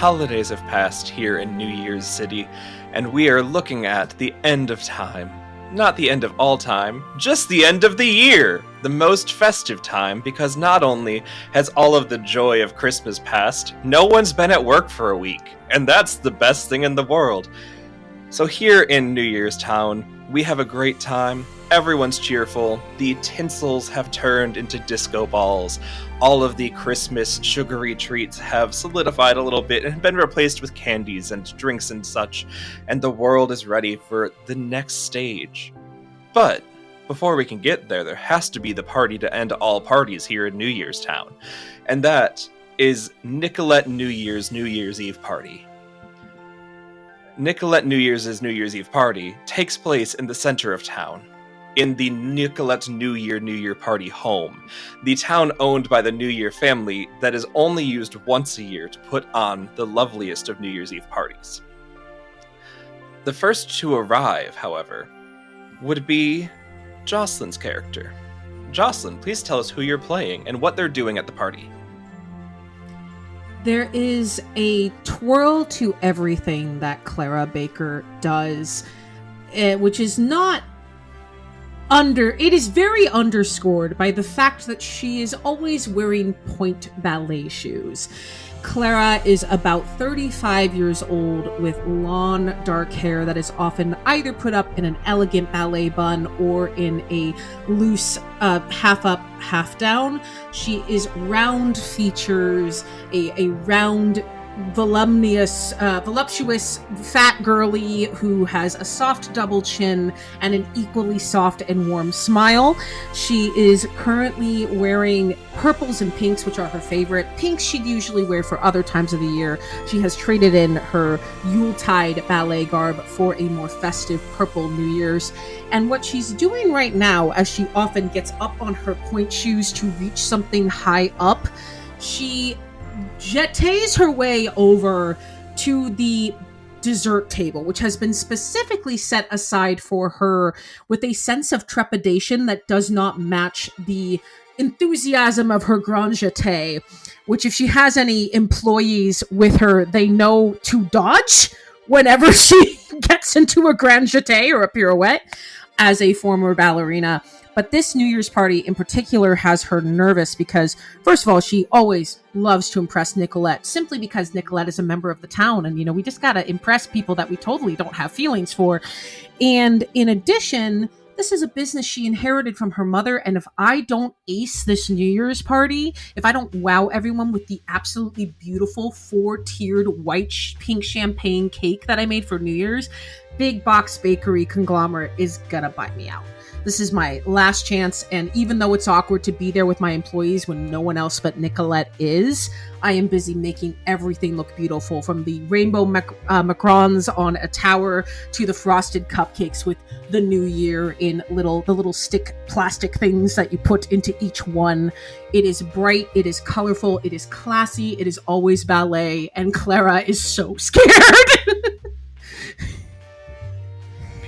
holidays have passed here in New Year's City, and we are looking at the end of time. Not the end of all time, just the end of the year! The most festive time, because not only has all of the joy of Christmas passed, no one's been at work for a week, and that's the best thing in the world. So here in New Year's Town, we have a great time. Everyone's cheerful. The tinsels have turned into disco balls. All of the Christmas sugary treats have solidified a little bit and been replaced with candies and drinks and such, and the world is ready for the next stage. But before we can get there, there has to be the party to end all parties here in New Year's Town, and that is Nicollette New Year's Eve party. Nicollette New Year's Eve party takes place in the center of town, in the Nicollette Newyear party home, the town owned by the Newyear family that is only used once a year to put on the loveliest of New Year's Eve parties. The first to arrive, however, would be Jocelyn's character. Jocelyn, please tell us who you're playing and what they're doing at the party. There is a twirl to everything that Clara Baker does, which is not it is very underscored by the fact that she is always wearing point ballet shoes. Clara is about 35 years old with long dark hair that is often either put up in an elegant ballet bun or in a loose half up, half down. She is round features, a round voluptuous fat girly who has a soft double chin and an equally soft and warm smile. She is currently wearing purples and pinks, which are her favorite. Pinks she'd usually wear for other times of the year. She has traded in her Yuletide ballet garb for a more festive purple New Year's. And what she's doing right now, as she often gets up on her point shoes to reach something high up, she jettes her way over to the dessert table, which has been specifically set aside for her with a sense of trepidation that does not match the enthusiasm of her grand jeté, which if she has any employees with her, they know to dodge whenever she gets into a grand jeté or a pirouette as a former ballerina. But this New Year's party in particular has her nervous because, first of all, she always loves to impress Nicollette simply because Nicollette is a member of the town. And, we just got to impress people that we totally don't have feelings for. And in addition, this is a business she inherited from her mother. And if I don't ace this New Year's party, if I don't wow everyone with the absolutely beautiful 4-tiered white pink champagne cake that I made for New Year's, Big Box Bakery conglomerate is going to buy me out. This is my last chance, and even though it's awkward to be there with my employees when no one else but Nicollette is, I am busy making everything look beautiful, from the rainbow macarons on a tower to the frosted cupcakes with the New Year in the little stick plastic things that you put into each one. It is bright, it is colorful, it is classy, it is always ballet, and Clara is so scared.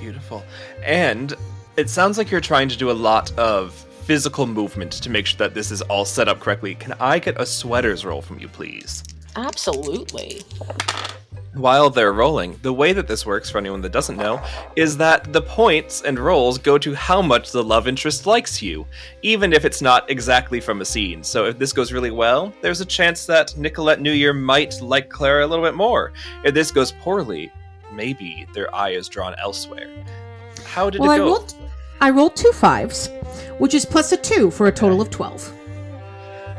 Beautiful. And it sounds like you're trying to do a lot of physical movement to make sure that this is all set up correctly. Can I get a sweaters roll from you, please? Absolutely. While they're rolling, the way that this works, for anyone that doesn't know, is that the points and rolls go to how much the love interest likes you, even if it's not exactly from a scene. So if this goes really well, there's a chance that Nicollette Newyear might like Clara a little bit more. If this goes poorly, maybe their eye is drawn elsewhere. How did it go? I rolled 2 5s, which is plus a 2 for a total of 12.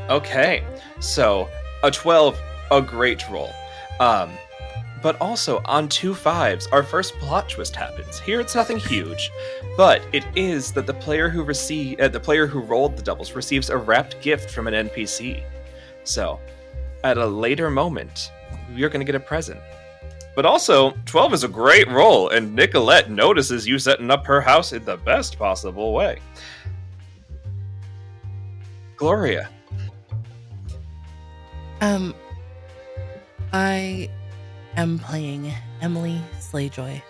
Okay, so a 12, a great roll. But also on 2 5s, our first plot twist happens. Here it's nothing huge, but it is that the player who rolled the doubles receives a wrapped gift from an NPC. So, at a later moment, you're going to get a present. But also, 12 is a great roll, and Nicollette notices you setting up her house in the best possible way. Gloria. I am playing Emily Slayjoy,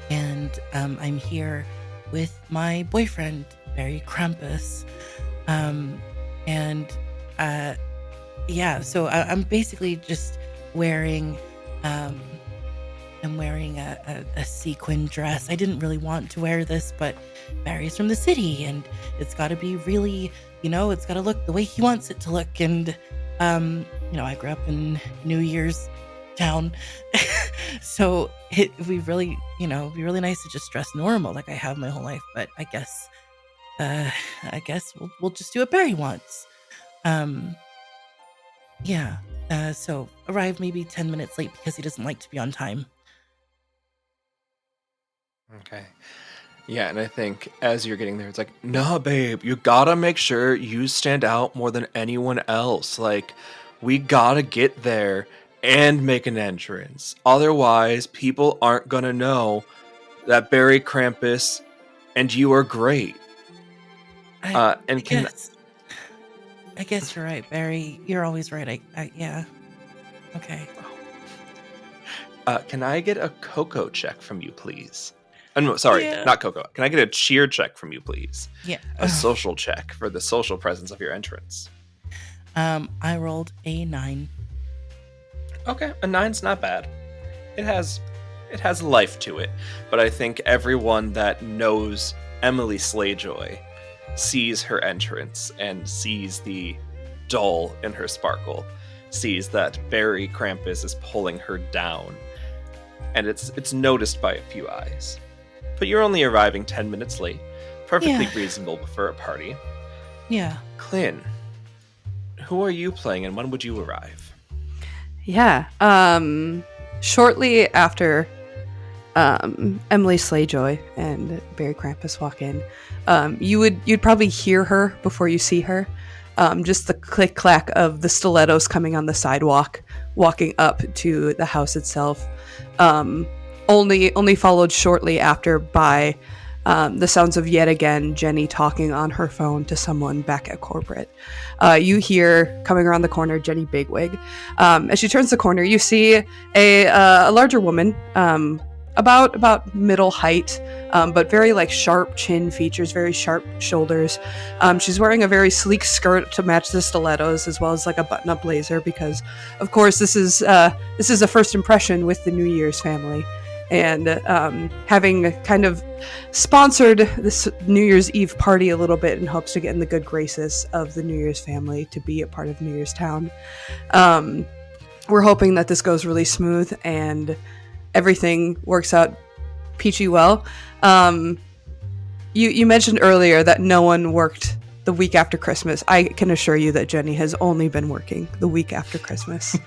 and I'm here with my boyfriend, Barry Krampus. So I'm basically just wearing I'm wearing a sequin dress. I didn't really want to wear this, but Barry's from the city, and it's got to be really, it's got to look the way he wants it to look. And, I grew up in Newyear's town, so it'd be really, it'd be really nice to just dress normal like I have my whole life. But I guess we'll just do what Barry wants. Yeah. So arrive maybe 10 minutes late because he doesn't like to be on time. Okay. Yeah, and I think as you're getting there, it's like, nah, babe, you gotta make sure you stand out more than anyone else. Like, we gotta get there and make an entrance. Otherwise, people aren't gonna know that Barry Krampus and you are great. I guess you're right, Barry. You're always right. Yeah. Okay. Can I get a cocoa check from you, please? No, sorry, Yeah. not cocoa. Can I get a cheer check from you, please? Yeah. A social check for the social presence of your entrance. I rolled a 9. Okay, a 9's not bad. It has life to it, but I think everyone that knows Emily Slayjoy sees her entrance and sees the dull in her sparkle, sees that Barry Krampus is pulling her down, and it's noticed by a few eyes. But you're only arriving 10 minutes late. Perfectly reasonable for a party. Yeah. Klin, who are you playing and when would you arrive? Yeah. Shortly after Emily Slayjoy and Barry Krampus walk in, you'd probably hear her before you see her. Just the click clack of the stilettos coming on the sidewalk, walking up to the house itself. Only followed shortly after by the sounds of yet again Jenny talking on her phone to someone back at corporate. You hear coming around the corner Jenny Bigwig. As she turns the corner, you see a larger woman, about middle height, but very sharp chin features, very sharp shoulders. She's wearing a very sleek skirt to match the stilettos, as well as a button-up blazer, because of course this is a first impression with the Newyear's family. And having kind of sponsored this New Year's Eve party a little bit in hopes to get in the good graces of the Newyear's family to be a part of Newyear's Town. We're hoping that this goes really smooth and everything works out peachy well. You mentioned earlier that no one worked the week after Christmas. I can assure you that Jenny has only been working the week after Christmas.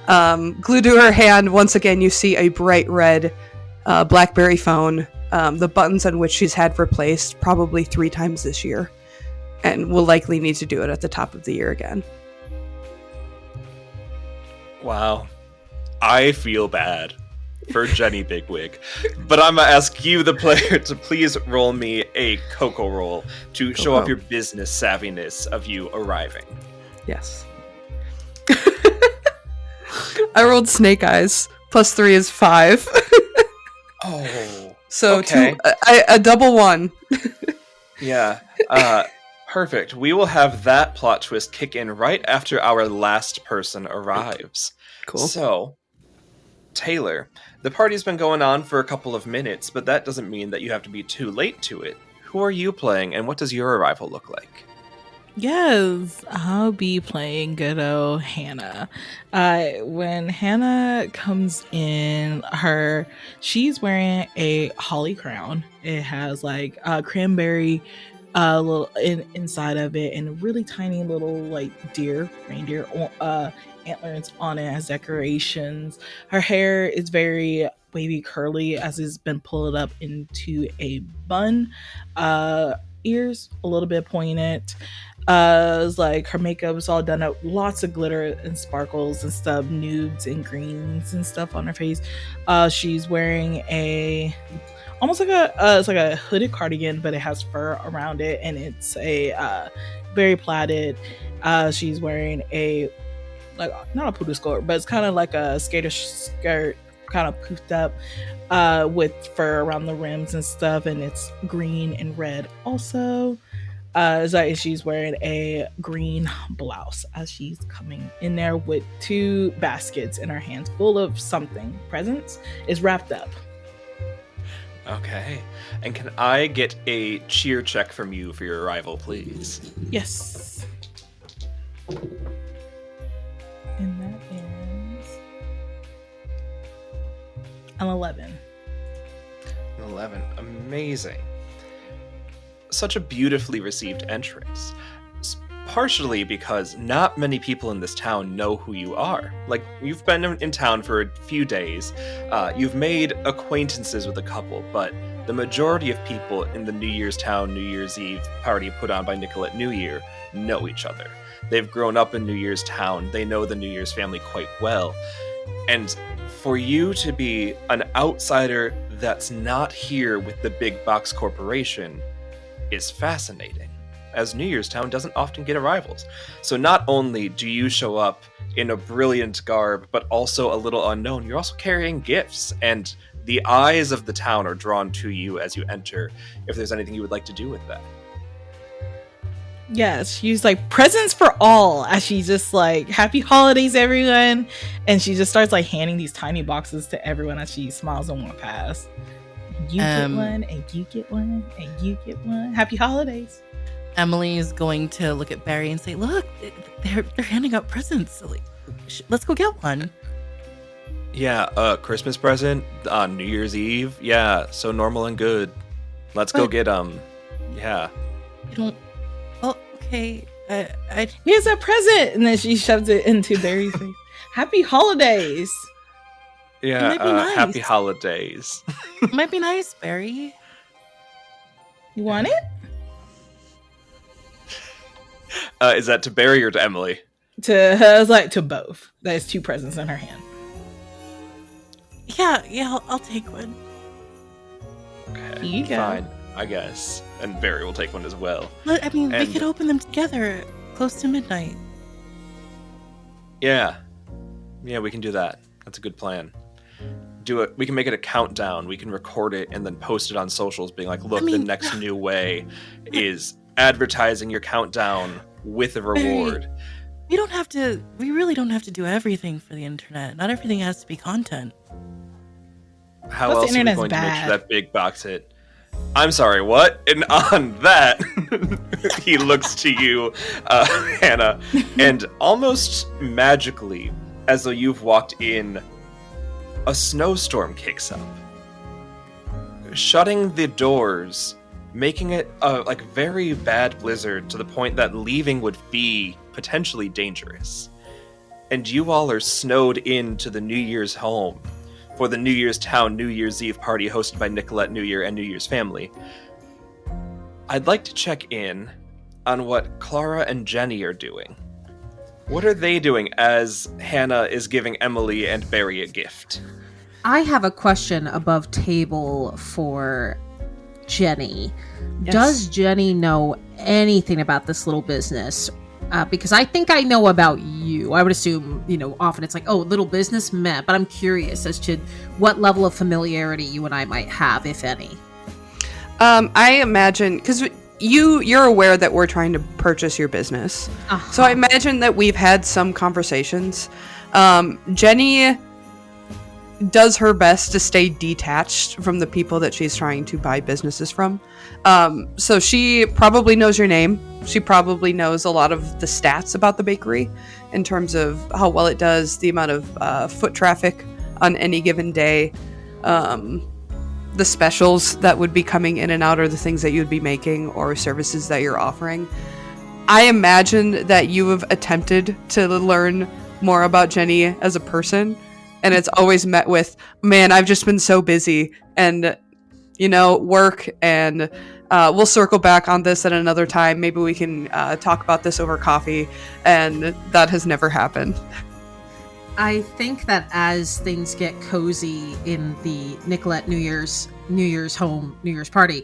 Glued to her hand, once again, you see a bright red BlackBerry phone, the buttons on which she's had replaced probably 3 times this year, and will likely need to do it at the top of the year again. Wow. I feel bad for Jenny Bigwig, but I'm gonna ask you, the player, to please roll me a Coco roll to show off your business savviness of you arriving. Yes. I rolled snake eyes. +3 is 5. Oh. So okay. a double 1. Yeah. Perfect. We will have that plot twist kick in right after our last person arrives. Cool. So, Taylor, the party's been going on for a couple of minutes, but that doesn't mean that you have to be too late to it. Who are you playing, and what does your arrival look like? Yes, I'll be playing good old Hannah. When Hannah comes in, she's wearing a holly crown. It has cranberry little inside of it, and really tiny little reindeer antlers on it as decorations. Her hair is very wavy curly as it's been pulled up into a bun. Ears a little bit pointed. It's her makeup is all done up, lots of glitter and sparkles and stuff, nudes and greens and stuff on her face. She's wearing almost it's like a hooded cardigan, but it has fur around it, and it's a very plaited. She's wearing a not a poodle skirt, but it's kind of like a skater skirt, kind of poofed up, with fur around the rims and stuff, and it's green and red also. So she's wearing a green blouse as she's coming in there with 2 baskets in her hands full of something. Presents is wrapped up. Okay. And can I get a cheer check from you for your arrival, please? Yes. And that is an 11. An 11. Amazing. Such a beautifully received entrance. Partially because not many people in this town know who you are. Like, you've been in town for a few days. You've made acquaintances with a couple, but the majority of people in the New Year's Town New Year's Eve party put on by Nicollette Newyear know each other. They've grown up in New Year's Town. They know the New Year's family quite well. And for you to be an outsider that's not here with the big box corporation is fascinating, as New Year's Town doesn't often get arrivals. So not only do you show up in a brilliant garb, but also a little unknown, you're also carrying gifts, and the eyes of the town are drawn to you as you enter, if there's anything you would like to do with that. Yes, she's like, presents for all, as she's just like, happy holidays, everyone. And she just starts like handing these tiny boxes to everyone as she smiles and walks past. You get one, and you get one, and you get one. Happy holidays. Emily is going to look at Barry and say, look, they're handing out presents. Like, let's go get one. Yeah, Christmas present on New Year's Eve. Yeah, so normal and good. Let's go get them. Yeah. I don't... Oh, okay. Here's a present! And then she shoves it into Barry's face. Happy holidays! Yeah, nice. Happy holidays. It might be nice, Barry. You want it? Is that to Barry or to Emily? To both. There's 2 presents in her hand. Yeah, I'll take one. Okay, you go. fine, I guess. And Barry will take one as well. I mean, we could open them together close to midnight. Yeah, we can do that. That's a good plan. Do it. We can make it a countdown. We can record it and then post it on socials, being like, "Look, the next new way is advertising your countdown with a reward." We really don't have to do everything for the internet. Not everything has to be content. How else are we going to make sure that big box hit? I'm sorry, what? And on that, he looks to you, Hannah, and almost magically, as though you've walked in, a snowstorm kicks up, shutting the doors, making it a very bad blizzard to the point that leaving would be potentially dangerous. And you all are snowed into the New Year's home for the New Year's Town New Year's Eve party hosted by Nicollette Newyear and New Year's family. I'd like to check in on what Clara and Jenny are doing. What are they doing as Hannah is giving Emily and Barry a gift? I have a question above table for Jenny. Yes. Does Jenny know anything about this little business? Because I think I know about you. I would assume, often it's like, oh, little business, meh. But I'm curious as to what level of familiarity you and I might have, if any. I imagine, because you're aware that we're trying to purchase your business. Uh-huh. So I imagine that we've had some conversations. Jenny does her best to stay detached from the people that she's trying to buy businesses from. So she probably knows your name. She probably knows a lot of the stats about the bakery in terms of how well it does, the amount of foot traffic on any given day, the specials that would be coming in and out, or the things that you'd be making or services that you're offering. I imagine that you have attempted to learn more about Jenny as a person, and it's always met with, man, I've just been so busy, and work, and we'll circle back on this at another time. Maybe we can talk about this over coffee, and that has never happened. I think that as things get cozy in the Nicollette New Year's home, New Year's party,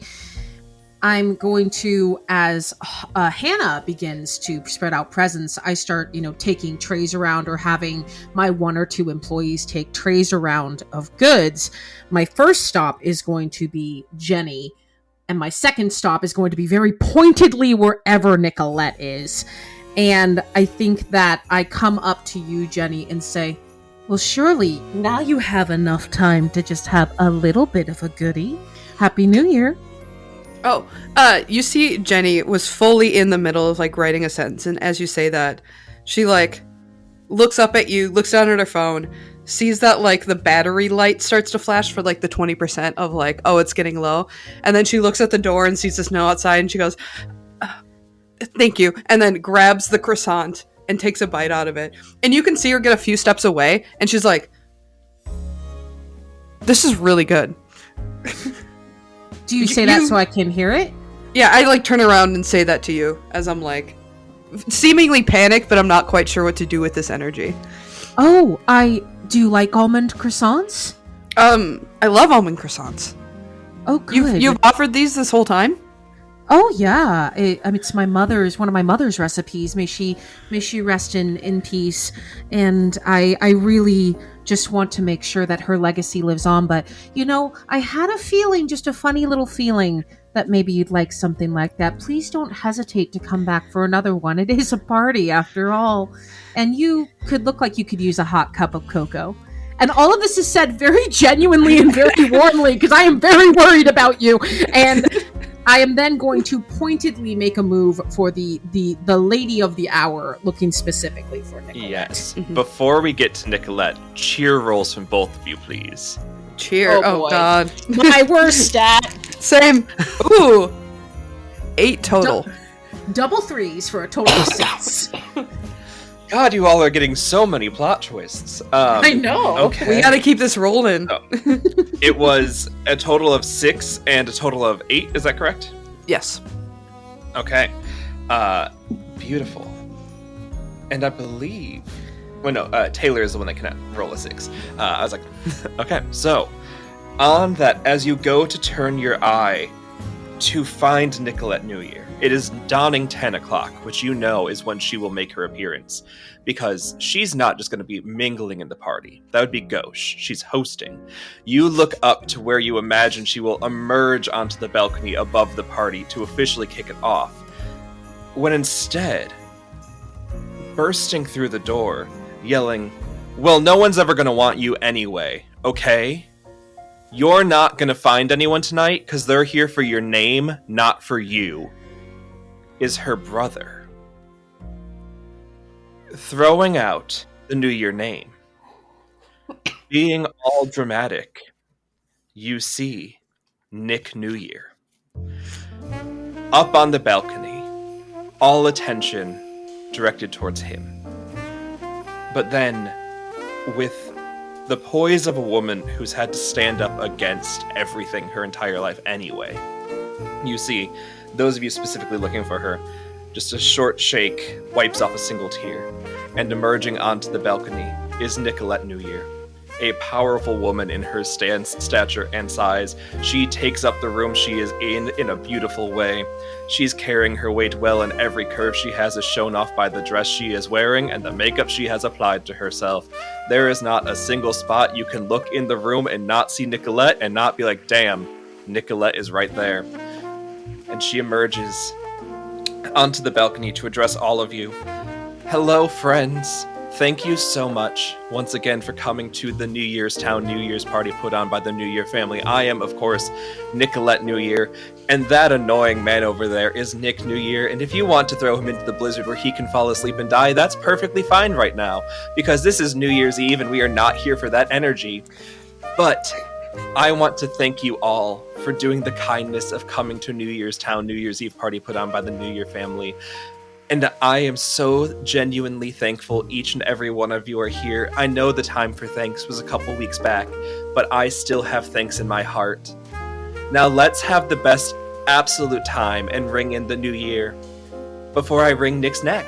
I'm going to, as Hannah begins to spread out presents, I start, taking trays around, or having my 1 or 2 employees take trays around of goods. My first stop is going to be Jenny, And my second stop is going to be very pointedly wherever Nicollette is. And I think that I come up to you, Jenny, and say, well, surely now you have enough time to just have a little bit of a goodie. Happy New Year. Oh, you see Jenny was fully in the middle of, like, writing a sentence, and as you say that, she, like, looks up at you, looks down at her phone, sees that, like, the battery light starts to flash for, like, the 20% of, like, oh, it's getting low, and then she looks at the door and sees the snow outside, and she goes, thank you, and then grabs the croissant and takes a bite out of it. And you can see her get a few steps away, and she's like, this is really good. Do you say that so I can hear it? Yeah, I, like, turn around and say that to you as I'm, like, seemingly panicked, but I'm not quite sure what to do with this energy. Oh, do you like almond croissants? I love almond croissants. Oh, good. You've offered these this whole time? Oh, yeah. It's one of my mother's recipes. May she rest in peace. And I really just want to make sure that her legacy lives on. But, I had a feeling, just a funny little feeling, that maybe you'd like something like that. Please don't hesitate to come back for another one. It is a party, after all. And you could look like you could use a hot cup of cocoa. And all of this is said very genuinely and very warmly, because I am very worried about you. And I am then going to pointedly make a move for the lady of the hour, looking specifically for Nicollette. Yes. Before we get to Nicollette, cheer rolls from both of you, please. Cheer. Oh God. My worst stat. Same. Ooh. 8 total. Double threes for a total of 6. God, you all are getting so many plot twists. I know. Okay. We gotta keep this rolling. Oh. It was a total of 6 and a total of 8, is that correct? Yes. Okay. Beautiful. And I believe... Well, no, Taylor is the one that can roll a 6. I was like, okay, so, on that, as you go to turn your eye to find Nicollette Newyear, it is dawning 10 o'clock, which you know is when she will make her appearance, because she's not just going to be mingling in the party. That would be gauche. She's hosting. You look up to where you imagine she will emerge onto the balcony above the party to officially kick it off, when instead, bursting through the door, yelling, well, no one's ever going to want you anyway, okay? You're not going to find anyone tonight because they're here for your name, not for you, is her brother. Throwing out the New Year name. Being all dramatic, you see Nick Newyear. Up on the balcony, all attention directed towards him. But then, with the poise of a woman who's had to stand up against everything her entire life anyway, you see, those of you specifically looking for her, just a short shake wipes off a single tear, and emerging onto the balcony is Nicollette Newyear, a powerful woman in her stance, stature, and size. She takes up the room she is in a beautiful way. She's carrying her weight well, and every curve she has is shown off by the dress she is wearing and the makeup she has applied to herself. There is not a single spot you can look in the room and not see Nicollette and not be like, damn, Nicollette is right there. And she emerges onto the balcony to address all of you. Hello, friends. Thank you so much, once again, for coming to the New Year's Town New Year's party put on by the Newyear family. I am, of course, Nicollette Newyear, and that annoying man over there is Nick Newyear, and if you want to throw him into the blizzard where he can fall asleep and die, that's perfectly fine right now, because this is New Year's Eve and we are not here for that energy. But I want to thank you all for doing the kindness of coming to New Year's Town New Year's Eve party put on by the Newyear family. And I am so genuinely thankful each and every one of you are here. I know the time for thanks was a couple weeks back, but I still have thanks in my heart. Now let's have the best absolute time and ring in the new year before I wring Nick's neck.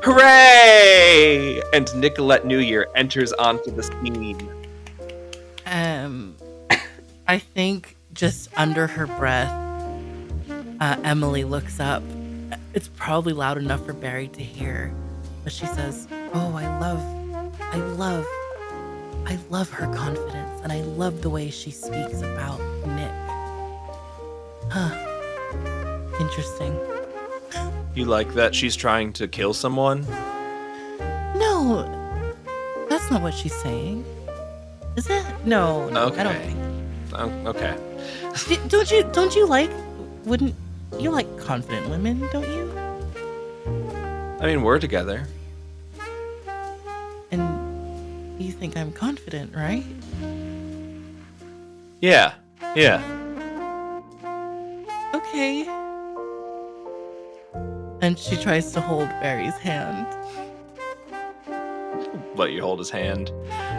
Hooray! And Nicollette Newyear enters onto the scene. I think just under her breath, Emily looks up. It's probably loud enough for Barry to hear, but she says, oh, I love her confidence, and I love the way she speaks about Nick. Huh. Interesting. You like that she's trying to kill someone? No, that's not what she's saying. Is it? No, I don't Okay. think. Okay. Don't you like? Wouldn't you like confident women? Don't you? I mean, we're together. And you think I'm confident, right? Yeah. Okay. And she tries to hold Barry's hand. Let you hold his hand,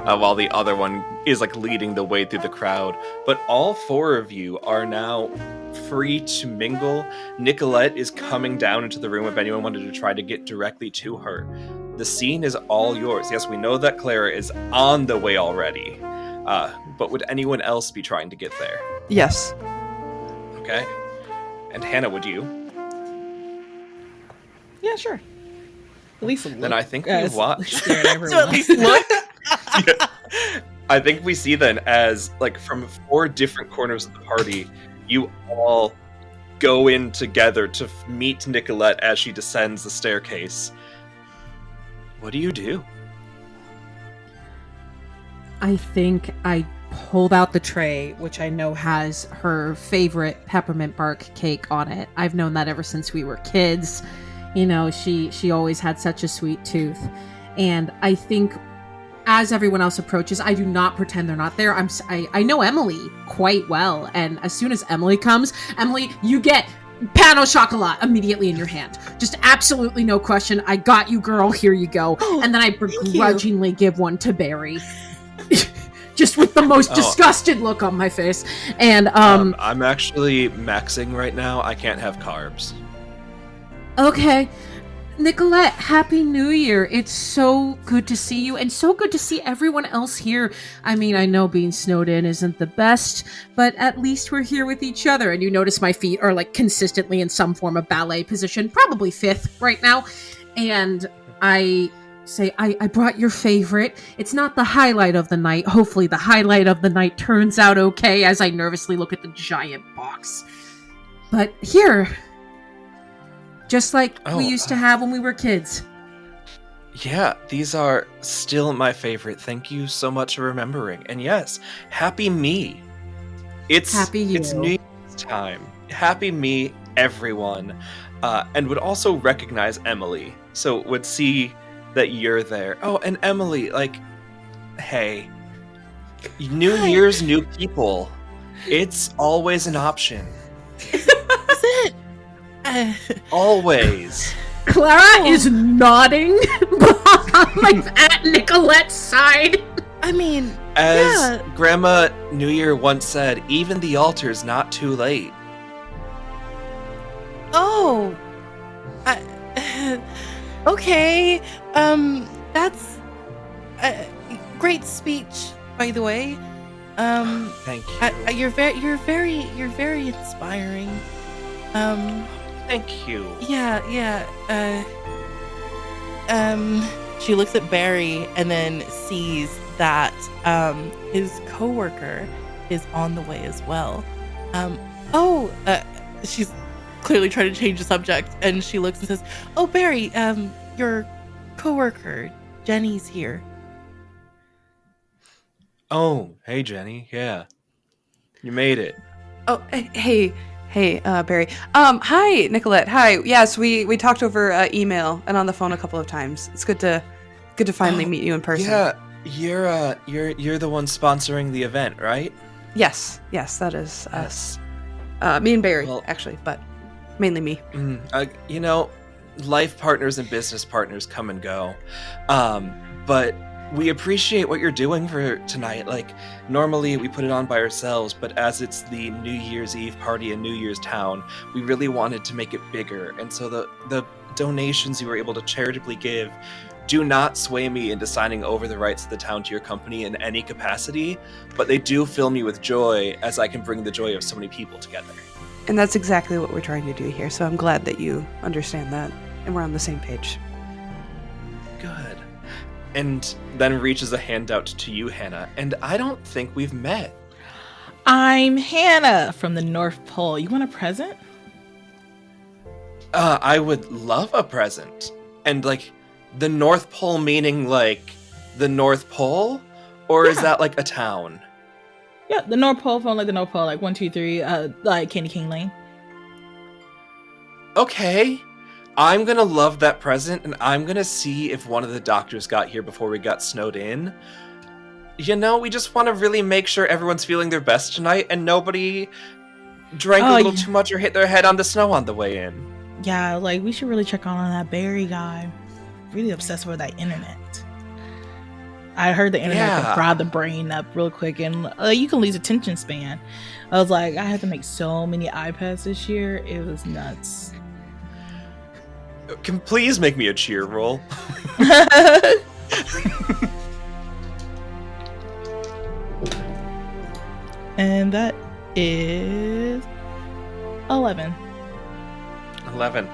while the other one is like leading the way through the crowd. But all four of you are now free to mingle. Nicollette is coming down into the room if anyone wanted to try to get directly to her. The scene is all yours. Yes, we know that Clara is on the way already, but would anyone else be trying to get there? Yes. Okay. And Hannah, would you? Yeah, sure. At least look. Then I think we watch. Stare at everyone. So at least look. Yeah. I think we see then as, like, from 4 different corners of the party, you all go in together to meet Nicollette as she descends the staircase. What do you do? I think I pulled out the tray, which I know has her favorite peppermint bark cake on it. I've known that ever since we were kids. You know, she always had such a sweet tooth. And I think as everyone else approaches, I do not pretend they're not there. I know Emily quite well. And as soon as Emily comes, Emily, you get pan au chocolat immediately in your hand. Just absolutely no question. I got you, girl. Here you go. And then I begrudgingly give one to Barry. Just with the most disgusted look on my face. And I'm actually maxing right now. I can't have carbs. Okay. Nicollette, Happy New Year. It's so good to see you and so good to see everyone else here. I mean, I know being snowed in isn't the best, but at least we're here with each other. And you notice my feet are like consistently in some form of ballet position, probably 5th right now. And I say, I brought your favorite. It's not the highlight of the night. Hopefully the highlight of the night turns out okay as I nervously look at the giant box. But here... just like we used to have when we were kids. Yeah, these are still my favorite. Thank you so much for remembering. And yes, happy me. It's New Year's time. Happy me, everyone. And would also recognize Emily. So would see that you're there. Oh, and Emily, like, hey, New Year's, new people. It's always an option. Is it? Always. Clara is nodding like at Nicolette's side. I mean, as Grandma Newyear once said, even the altar's not too late. Oh, okay. That's a great speech, by the way. Thank you. You're very inspiring. Thank you. Yeah. She looks at Barry and then sees that his coworker is on the way as well. She's clearly trying to change the subject, and she looks and says, "Oh, Barry, your coworker Jenny's here." Oh, hey Jenny. Yeah, you made it. Oh, hey, Barry. Hi, Nicollette. Hi. Yes, we talked over email and on the phone a couple of times. It's good to finally meet you in person. Yeah, you're the one sponsoring the event, right? Yes, that is Yes. me and Barry, Well, actually, but mainly me. Life partners and business partners come and go, but we appreciate what you're doing for tonight. Like, normally we put it on by ourselves, but as it's the New Year's Eve party in New Year's Town, we really wanted to make it bigger. And so the donations you were able to charitably give do not sway me into signing over the rights of the town to your company in any capacity, but they do fill me with joy as I can bring the joy of so many people together. And that's exactly what we're trying to do here, so I'm glad that you understand that, and we're on the same page. Good. And then reaches a hand out to you, Hannah. And I don't think we've met. I'm Hannah from the North Pole. You want a present? I would love a present. And, like, the North Pole meaning, like, the North Pole? Or is that, like, a town? Yeah, the North Pole phone, like the North Pole, like 123, like Candy King Lane. Okay. I'm gonna love that present, and I'm gonna see if one of the doctors got here before we got snowed in. You know, we just want to really make sure everyone's feeling their best tonight, and nobody drank a little too much or hit their head on the snow on the way in. Yeah, like, we should really check on that Barry guy. Really obsessed with that internet. I heard the internet can fry the brain up real quick, and you can lose attention span. I was like, I had to make so many iPads this year. It was nuts. Can please make me a cheer roll? And that is 11. 11.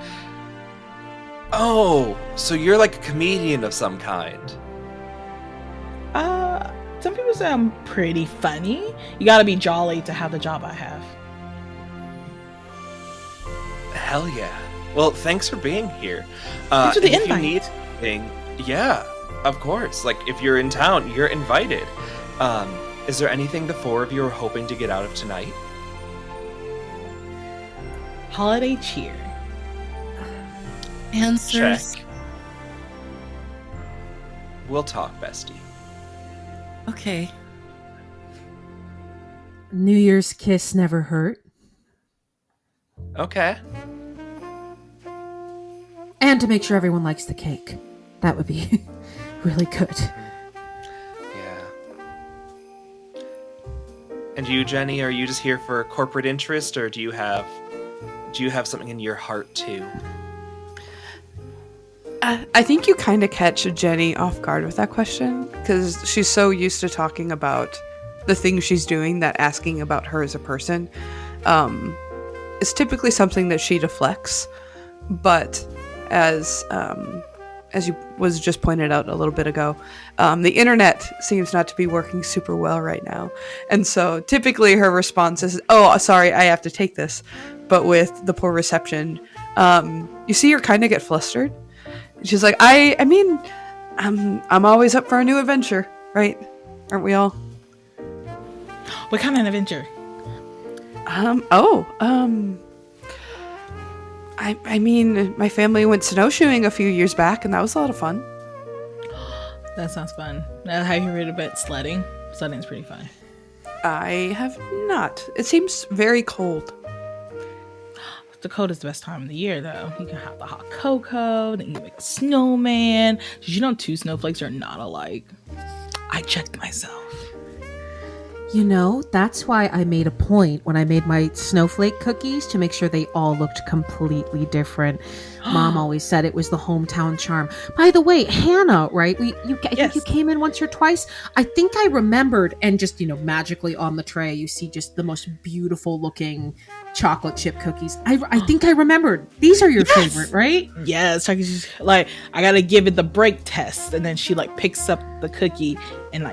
Oh, so you're like a comedian of some kind. Some people say I'm pretty funny. You gotta be jolly to have the job I have. Hell yeah. Well, thanks for being here. Thanks for the if invite. you need anything, yeah, of course. Like, if you're in town, you're invited. Is there anything the four of you are hoping to get out of tonight? Holiday cheer. Answers. Check. We'll talk, bestie. Okay. New Year's kiss never hurt. Okay. And to make sure everyone likes the cake. That would be really good. Yeah. And you, Jenny, are you just here for corporate interest, or do you have something in your heart too? I think you kind of catch Jenny off guard with that question, because she's so used to talking about the things she's doing that asking about her as a person is typically something that she deflects. But as you was just pointed out a little bit ago, the internet seems not to be working super well right now. And so typically her response is, oh, sorry, I have to take this. But with the poor reception, you see her kind of get flustered. She's like, I mean, I'm always up for a new adventure, right? Aren't we all? What kind of adventure? I mean, my family went snowshoeing a few years back, and that was a lot of fun. That sounds fun. Have you read about sledding? Sledding's pretty fun. I have not. It seems very cold. The cold is the best time of the year, though. You can have the hot cocoa, then you make a snowman. Did you know 2 snowflakes are not alike? I checked myself. You know, that's why I made a point when I made my snowflake cookies to make sure they all looked completely different. Mom always said it was the hometown charm. By the way, Hannah, right? I think you came in once or twice. I think I remembered, and just, magically on the tray, you see just the most beautiful looking chocolate chip cookies. I think I remembered. These are your favorite, right? Yes. Like, I gotta give it the break test, and then she picks up the cookie and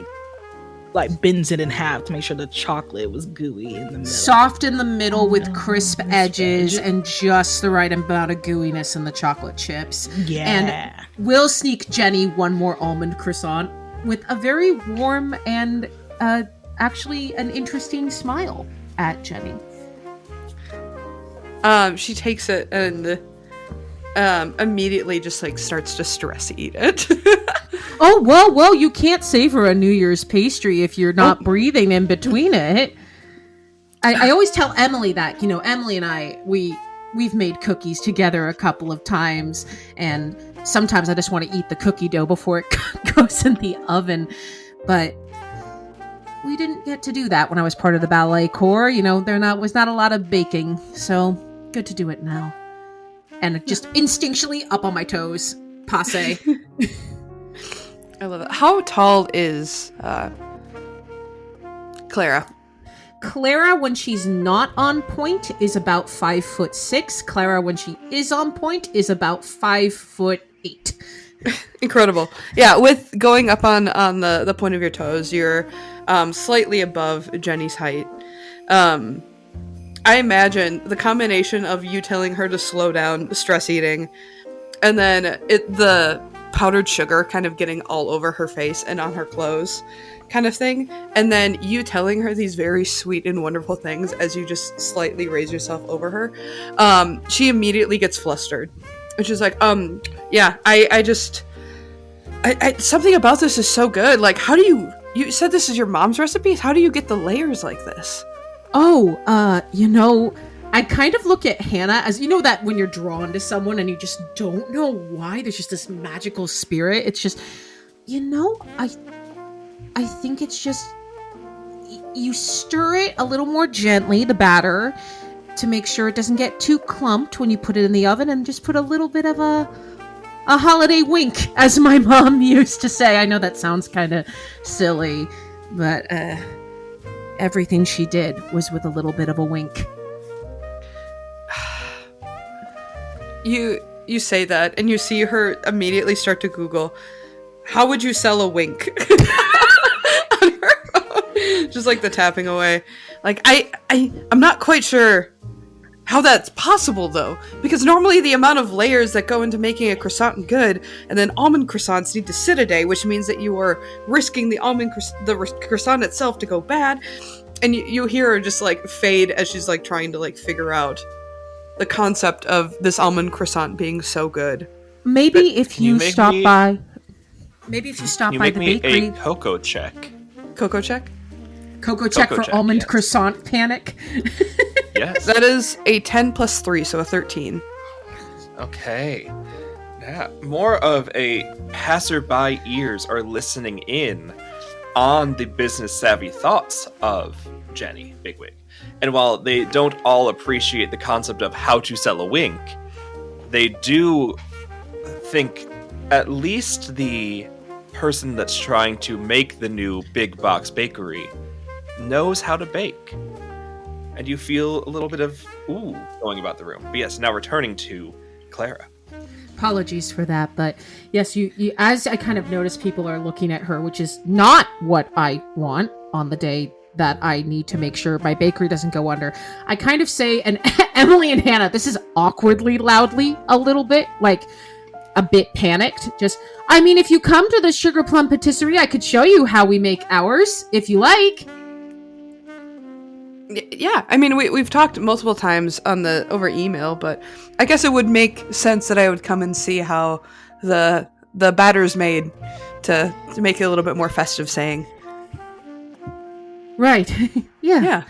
bends it in half to make sure the chocolate was gooey in the middle. Soft in the middle with crisp edges and just the right amount of gooiness in the chocolate chips. Yeah. And we'll sneak Jenny one more almond croissant with a very warm and actually an interesting smile at Jenny. She takes it and immediately just starts to stress eat it. Oh, well, you can't savor a New Year's pastry if you're not breathing in between it. I always tell Emily that, Emily and I, we've made cookies together a couple of times, and sometimes I just want to eat the cookie dough before it goes in the oven, but we didn't get to do that when I was part of the ballet corps. There was not a lot of baking, so good to do it now. And just instinctually up on my toes, passe. I love it. How tall is Clara? Clara, when she's not on point, is about 5'6". Clara, when she is on point, is about 5'8". Incredible. Yeah, with going up on the point of your toes, you're slightly above Jenny's height. I imagine the combination of you telling her to slow down, stress eating, and then the powdered sugar kind of getting all over her face and on her clothes kind of thing, and then you telling her these very sweet and wonderful things as you just slightly raise yourself over her, she immediately gets flustered. And she's like, yeah, I something about this is so good. Like, how do you said this is your mom's recipe? How do you get the layers like this? Oh, I kind of look at Hannah as, that when you're drawn to someone and you just don't know why, there's just this magical spirit. It's just, I think it's just, you stir it a little more gently, the batter, to make sure it doesn't get too clumped when you put it in the oven, and just put a little bit of a holiday wink, as my mom used to say. I know that sounds kind of silly, but everything she did was with a little bit of a wink. You say that, and you see her immediately start to Google, how would you sell a wink? On her phone. Just like the tapping away. Like, I'm not quite sure how that's possible, though, because normally the amount of layers that go into making a croissant good, and then almond croissants need to sit a day, which means that you are risking the croissant itself to go bad, and you hear her just like fade as she's like trying to like figure out the concept of this almond croissant being so good. Maybe if you stop by the bakery. A cocoa check. Cocoa check? Cocoa check for almond yes. croissant panic. Yes. That is a 10 plus 3, so a 13. Okay. Yeah. More of a passerby ears are listening in on the business savvy thoughts of Jenny Bigwig. And while they don't all appreciate the concept of how to sell a wink, they do think at least the person that's trying to make the new big box bakery knows how to bake. And you feel a little bit of ooh going about the room. But yes, now returning to Clara. Apologies for that, but yes, you as I kind of notice people are looking at her, which is not what I want on the day that I need to make sure my bakery doesn't go under. I kind of say, and Emily and Hannah, this is awkwardly loudly a little bit, like a bit panicked. Just, I mean, if you come to the Sugar Plum Patisserie, I could show you how we make ours, if you like. Yeah, I mean, we've talked multiple times over email, but I guess it would make sense that I would come and see how the batter's made to make it a little bit more festive saying. Right. Yeah.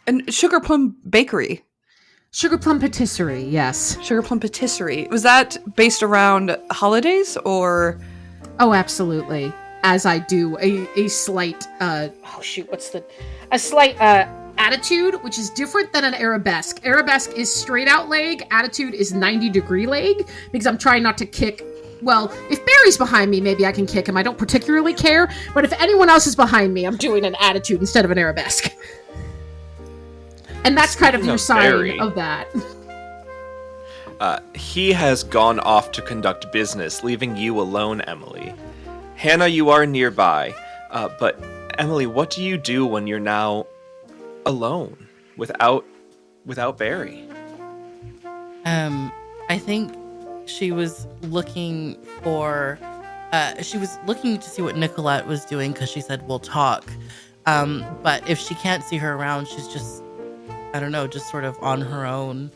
And Sugar Plum Bakery. Sugar Plum Patisserie, yes. Sugar Plum Patisserie. Was that based around holidays or? Oh, absolutely. As I do a slight, a slight attitude, which is different than an arabesque. Arabesque is straight out leg. Attitude is 90-degree leg, because I'm trying not to kick. Well, if Barry's behind me, maybe I can kick him. I don't particularly care. But if anyone else is behind me, I'm doing an attitude instead of an arabesque. And that's kind of your sign of that. He has gone off to conduct business, leaving you alone, Emily. Hannah, you are nearby. But Emily, what do you do when you're now alone without Barry? I think she was looking to see what Nicollette was doing, because she said we'll talk. But if she can't see her around, she's just, I don't know, just sort of on her own,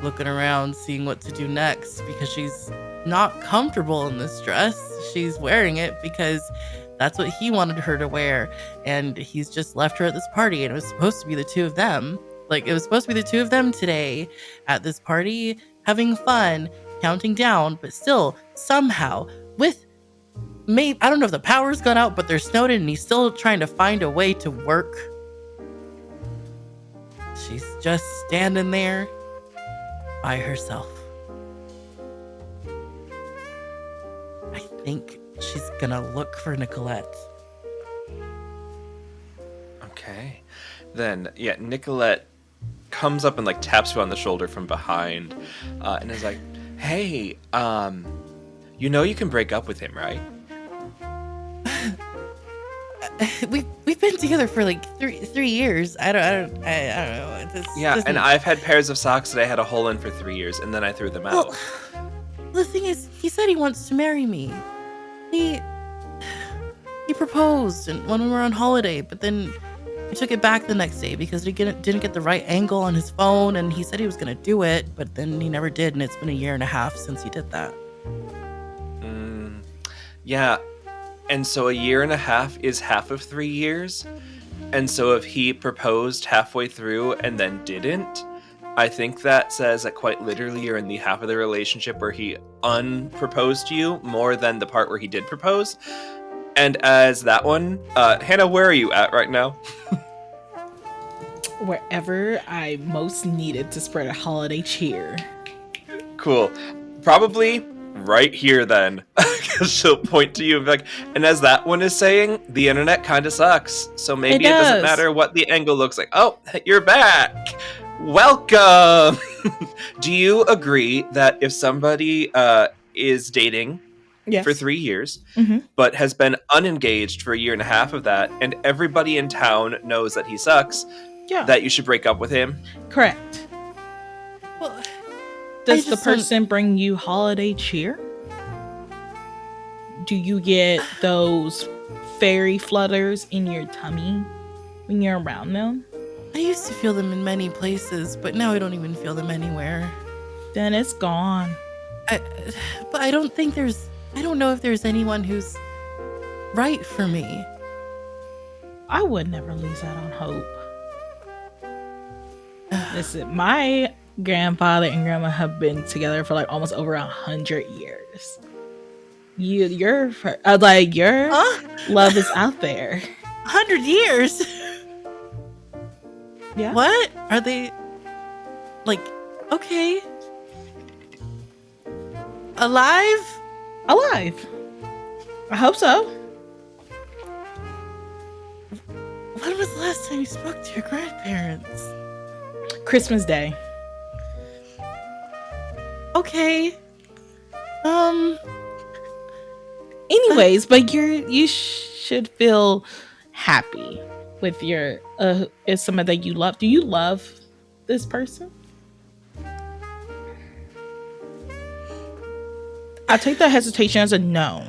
looking around, seeing what to do next, because she's not comfortable in this dress. She's wearing it because that's what he wanted her to wear, and he's just left her at this party, and it was supposed to be the two of them. Like, it was supposed to be the two of them today at this party, having fun, counting down, but still, somehow, I don't know if the power's gone out, but they're snowed in, and he's still trying to find a way to work. She's just standing there by herself. I think she's gonna look for Nicollette. Okay. Then, yeah, Nicollette comes up and, like, taps you on the shoulder from behind, and is like, hey, you know you can break up with him, right? we've been together for like 3 years. I don't know. Yeah, and I've had pairs of socks that I had a hole in for 3 years, and then I threw them out. Well, the thing is, he said he wants to marry me. He proposed and when we were on holiday, but then he took it back the next day because he didn't get the right angle on his phone, and he said he was going to do it, but then he never did, and it's been 1.5 years since he did that. Yeah, and so 1.5 years is half of 3 years, and so if he proposed halfway through and then didn't, I think that says that quite literally you're in the half of the relationship where he unproposed to you more than the part where he did propose. And as that one, Hannah, where are you at right now? Wherever I most needed to spread a holiday cheer. Cool. Probably right here then. Because she'll point to you and be like, and as that one is saying, the internet kind of sucks. So maybe it doesn't matter what the angle looks like. Oh, you're back. Welcome. Do you agree that if somebody is dating for 3 years, but has been unengaged for 1.5 years of that, and everybody in town knows that he sucks, that you should break up with him? Correct. Well, does the person bring you holiday cheer? Do you get those fairy flutters in your tummy when you're around them? I used to feel them in many places, but now I don't even feel them anywhere. Then it's gone. But I don't know if there's anyone who's right for me. I would never lose out on hope. Listen, my grandfather and grandma have been together for like almost over 100 years. Your love is out there. 100 years? Yeah. What? Are they like okay? Alive? Alive. I hope so. When was the last time you spoke to your grandparents? Christmas Day. Okay. Anyways, but you should feel happy with your is someone that you love. Do you love this person? I take that hesitation as a no.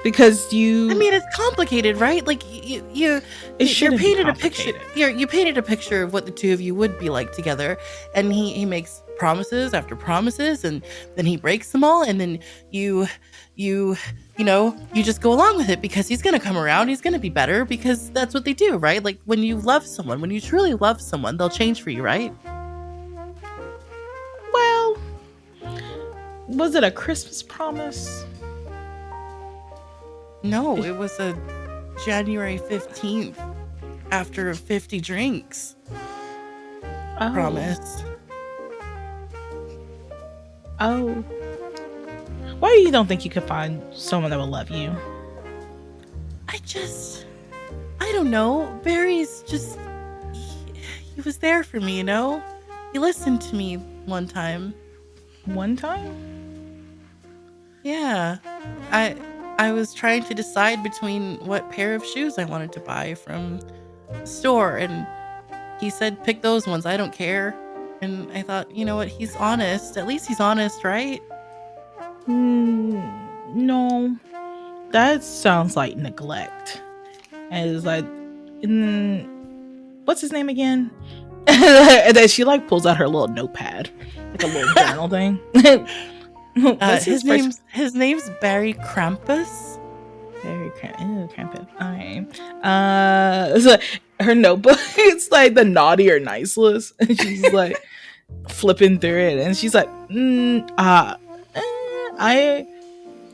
Because I mean, it's complicated, right? Like you're painted a picture. You painted a picture of what the two of you would be like together, and he makes promises after promises, and then he breaks them all, and then you just go along with it because he's gonna come around. He's gonna be better because that's what they do, right? Like when you love someone, when you truly love someone, they'll change for you, right? Well, was it a Christmas promise? No, it was a January 15th after 50 drinks. Promise. Oh. Why you don't think you could find someone that will love you? I don't know. Barry's just, he was there for me, you know? He listened to me one time. One time? Yeah. I was trying to decide between what pair of shoes I wanted to buy from the store, and he said, pick those ones. I don't care. And I thought, you know what? He's honest. At least he's honest, right? No. That sounds like neglect. And it's like, what's his name again? And then she like pulls out her little notepad, like a little journal thing. His name's Barry Krampus. Barry Krampus. Okay. So her notebook, it's like the naughty or nice list, and she's like flipping through it, and she's like, I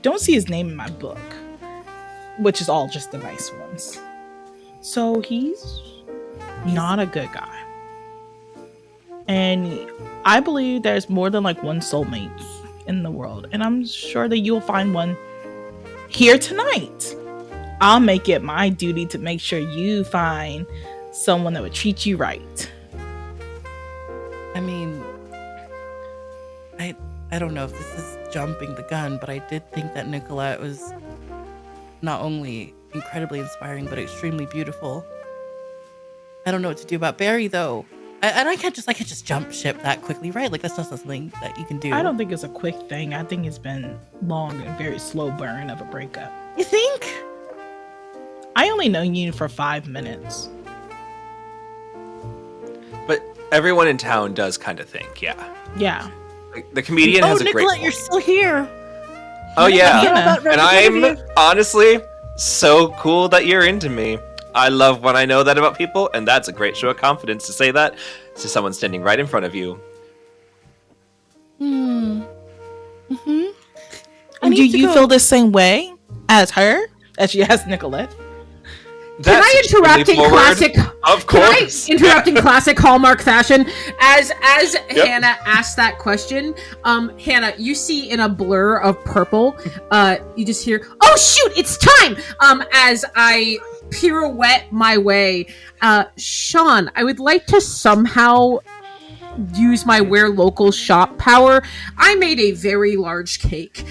don't see his name in my book, which is all just the nice ones. So he's not a good guy. And I believe there's more than like one soulmate in the world, and I'm sure that you'll find one here tonight. I'll make it my duty to make sure you find someone that would treat you right. I mean, I don't know if this is jumping the gun, but I did think that Nicollette was not only incredibly inspiring, but extremely beautiful. I don't know what to do about Barry, though. I can't just jump ship that quickly, right? Like, that's not something that you can do. I don't think it's a quick thing. I think it's been long and very slow burn of a breakup. You think? I only know you for 5 minutes. But everyone in town does kind of think, yeah. Yeah. Like, the comedian has a great Nicollette, point. you're still here. Oh yeah, Yeah. and I'm honestly so cool that you're into me. I love when I know that about people, and that's a great show of confidence to say that to someone standing right in front of you. Mm-hmm. And do you feel the same way as her? As she has Nicollette? Can I interrupt in classic? Of course. Can I interrupt in classic Hallmark fashion? As Hannah asked that question, Hannah, you see in a blur of purple, you just hear, "Oh shoot, it's time!" As I pirouette my way, Sean, I would like to somehow use my Where Local shop power. I made a very large cake.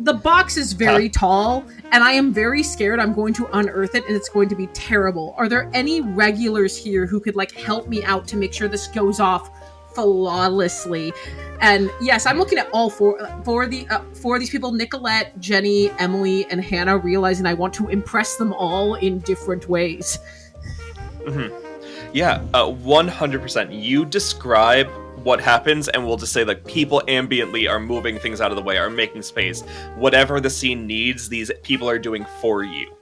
The box is very tall, and I am very scared I'm going to unearth it and it's going to be terrible. Are there any regulars here who could help me out to make sure this goes off flawlessly? And yes, I'm looking at all four of these people: Nicollette, Jenny, Emily, and Hannah, realizing I want to impress them all in different ways. Mm-hmm. Yeah, 100%. You describe what happens, and we'll just say people ambiently are moving things out of the way, are making space. Whatever the scene needs, these people are doing for you.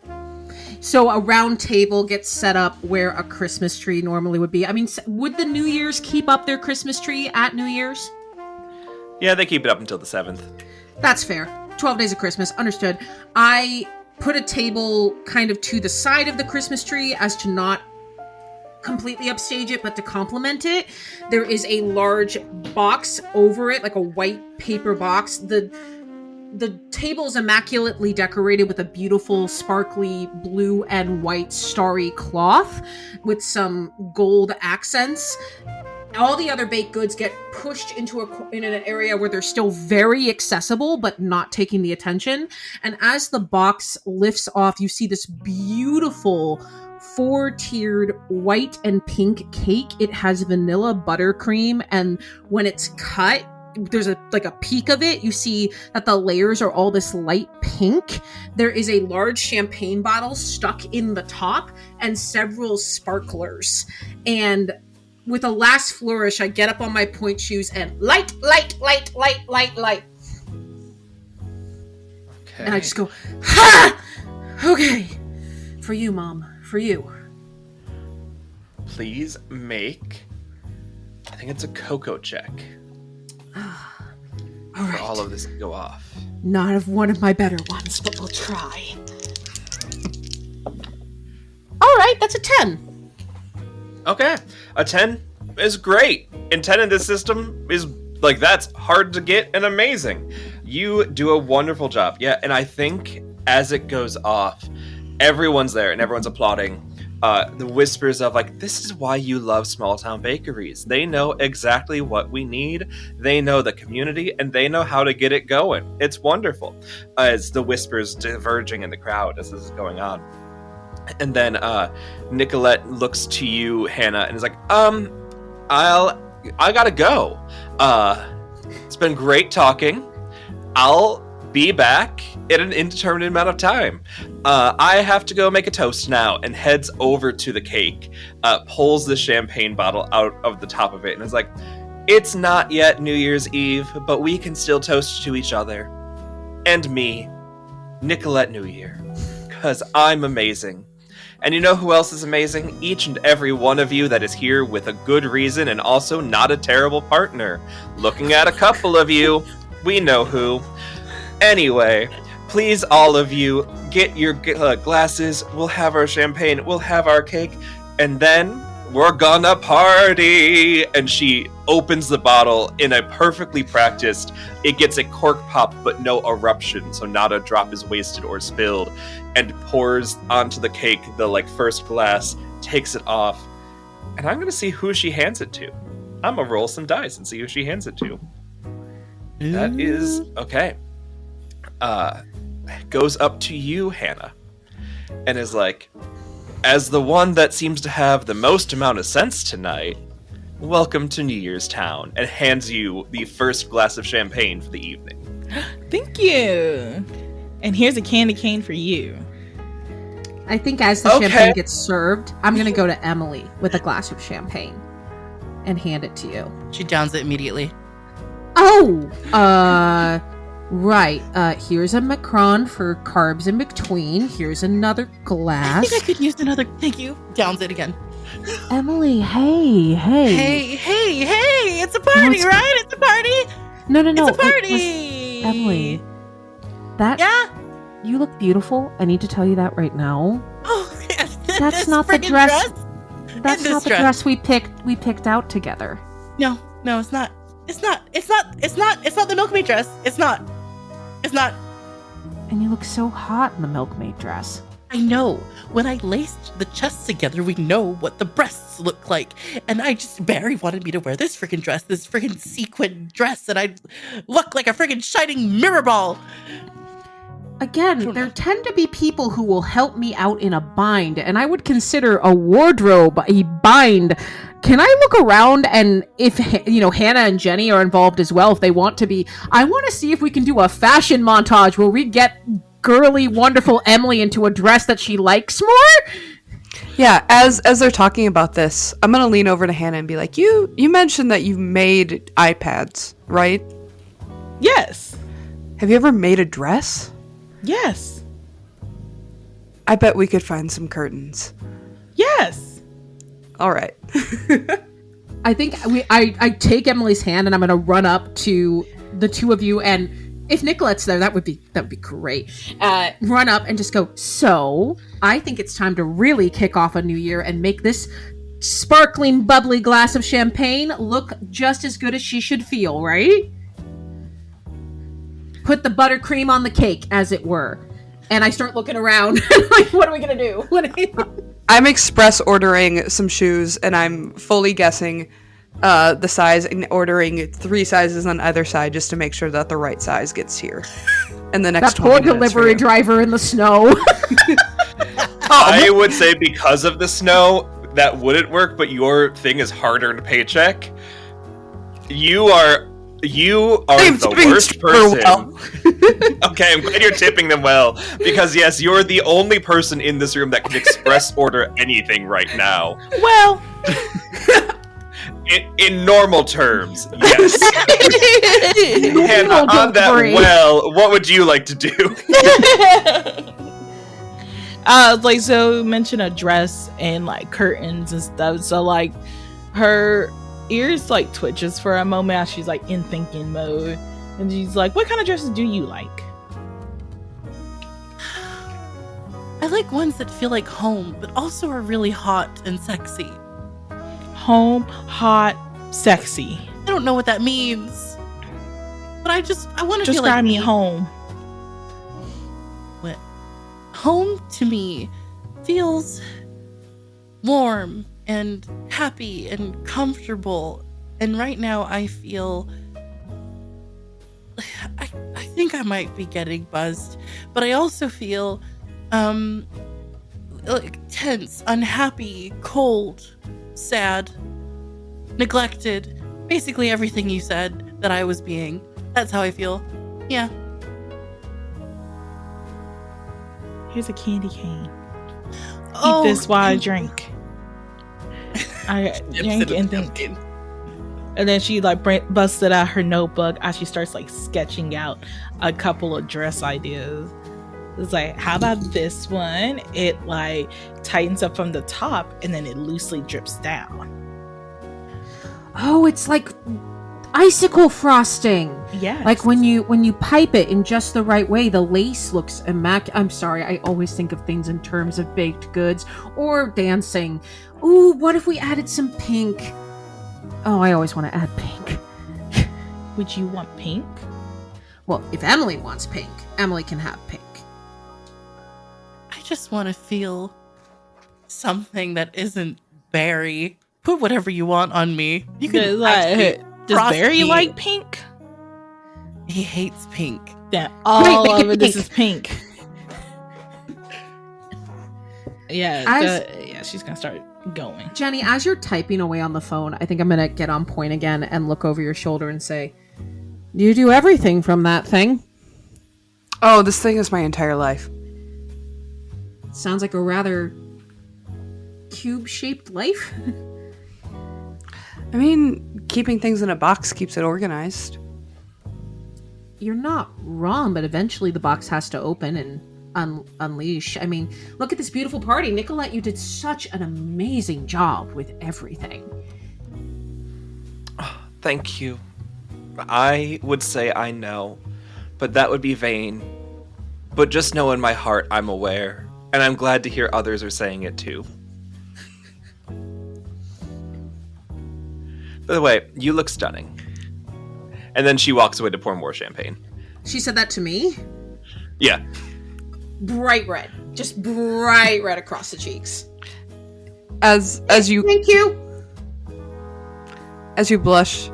So a round table gets set up where a Christmas tree normally would be. I mean, would the New Year's keep up their Christmas tree at New Year's? Yeah, they keep it up until the 7th. That's fair. 12 days of Christmas, understood. I put a table kind of to the side of the Christmas tree as to not completely upstage it, but to complement it. There is a large box over it, like a white paper box. The table is immaculately decorated with a beautiful sparkly blue and white starry cloth with some gold accents. All the other baked goods get pushed into in an area where they're still very accessible, but not taking the attention. And as the box lifts off, you see this beautiful 4-tiered white and pink cake. It has vanilla buttercream, and when it's cut, there's a peek of it. You see that the layers are all this light pink. There is a large champagne bottle stuck in the top and several sparklers. And with a last flourish, I get up on my point shoes and light. Okay. And I just go, ha! Okay. For you, Mom. For you. Please make, I think it's a cocoa check. All right. For all of this to go off. Not one of my better ones, but we'll try. All right, that's a 10. Okay, a 10 is great. And 10 in this system is, that's hard to get and amazing. You do a wonderful job. Yeah, and I think as it goes off, everyone's there and everyone's applauding. The whispers of this is why you love small town bakeries. They know exactly what we need. They know the community and they know how to get it going. It's wonderful. As the whispers diverging in the crowd as this is going on. And then Nicollette looks to you, Hannah, and is like, I gotta go. It's been great talking. I'll be back in an indeterminate amount of time. I have to go make a toast now, and heads over to the cake, pulls the champagne bottle out of the top of it, and is like, it's not yet New Year's Eve, but we can still toast to each other. And me, Nicollette Newyear, because I'm amazing. And you know who else is amazing? Each and every one of you that is here with a good reason and also not a terrible partner. Looking at a couple of you, we know who. Anyway, please all of you, get your glasses, we'll have our champagne, we'll have our cake, and then we're gonna party! And she opens the bottle in a perfectly practiced, it gets a cork pop but no eruption, so not a drop is wasted or spilled, and pours onto the cake the first glass, takes it off, and I'm gonna see who she hands it to. I'm gonna roll some dice and see who she hands it to. That is, okay. Goes up to you, Hannah. and is like, as the one that seems to have the most amount of sense tonight, welcome to New Year's Town, and hands you the first glass of champagne for the evening. Thank you. And here's a candy cane for you. I think as the champagne gets served, I'm going to go to Emily with a glass of champagne and hand it to you. She downs it immediately. Oh, right. Here's a Macron for carbs in between. Here's another glass. I think I could use another. Thank you. Downs it again. Emily, hey. Hey. It's a party, right? It's a party. No. It's a party. Emily, Yeah? you look beautiful. I need to tell you that right now. Oh, That's not the dress. That's not the dress we picked out together. No, it's not. It's not the milkmaid dress. It's not. And you look so hot in the milkmaid dress. I know. When I laced the chests together, we know what the breasts look like. And Barry wanted me to wear this freaking dress, this freaking sequin dress, and I'd look like a freaking shining mirror ball. Again, there tend to be people who will help me out in a bind, and I would consider a wardrobe a bind. Can I look around, and if, Hannah and Jenny are involved as well, if they want to be, I want to see if we can do a fashion montage where we get girly, wonderful Emily into a dress that she likes more. Yeah, as they're talking about this, I'm going to lean over to Hannah and be like, you mentioned that you made iPads, right? Yes. Have you ever made a dress? Yes. I bet we could find some curtains. Yes. All right. I think I take Emily's hand and I'm going to run up to the two of you, and if Nicolette's there, that would be great. Run up and just go, so I think it's time to really kick off a new year and make this sparkling, bubbly glass of champagne look just as good as she should feel, right? Put the buttercream on the cake, as it were. And I start looking around. Like, what are we going to do? I'm express ordering some shoes, and I'm fully guessing the size and ordering 3 sizes on either side just to make sure that the right size gets here. And the next that poor delivery driver in the snow. I would say because of the snow, that wouldn't work, but your thing is hard-earned paycheck. You are the worst person. Well. Okay, I'm glad you're tipping them well, because yes, you're the only person in this room that can express order anything right now. Well, in normal terms, yes. And on that, what would you like to do? So mention a dress and like curtains and stuff. So like her ears like twitches for a moment as she's like in thinking mode, and she's like, what kind of dresses do you like? I like ones that feel like home but also are really hot and sexy. Home, hot, sexy. I don't know what that means, but I want to feel like describe me home. What? Home to me feels warm and happy and comfortable, and right now I feel I think I might be getting buzzed, but I also feel like tense, unhappy, cold, sad, neglected, basically everything you said that I was being. That's how I feel. Yeah. Here's a candy cane. Eat this while I drink. I drink and think. And then she like busted out her notebook as she starts like sketching out a couple of dress ideas. It's like, how about this one? It like tightens up from the top and then it loosely drips down. Oh, it's like icicle frosting. Yes. Like when you pipe it in just the right way, the lace looks immaculate. I'm sorry, I always think of things in terms of baked goods or dancing. Ooh, what if we added some pink? Oh, I always want to add pink. Would you want pink? Well, if Emily wants pink, Emily can have pink. I just want to feel something that isn't Barry. Put whatever you want on me. You can does Barry like pink? He hates pink. Yeah, all of it. This is pink. Yeah, she's gonna start going. Jenny, as you're typing away on the phone, I think I'm gonna get on point again and look over your shoulder and say, "Do you do everything from that thing?" Oh, this thing is my entire life. Sounds like a rather cube-shaped life. I mean, keeping things in a box keeps it organized. You're not wrong, but eventually the box has to open and unleash. I mean, look at this beautiful party. Nicollette, you did such an amazing job with everything. Oh, thank you. I would say I know, but that would be vain. But just know in my heart I'm aware, and I'm glad to hear others are saying it too. By the way, you look stunning. And then she walks away to pour more champagne. She said that to me? Yeah. Bright red. Just bright red across the cheeks. As you Thank you. As you blush,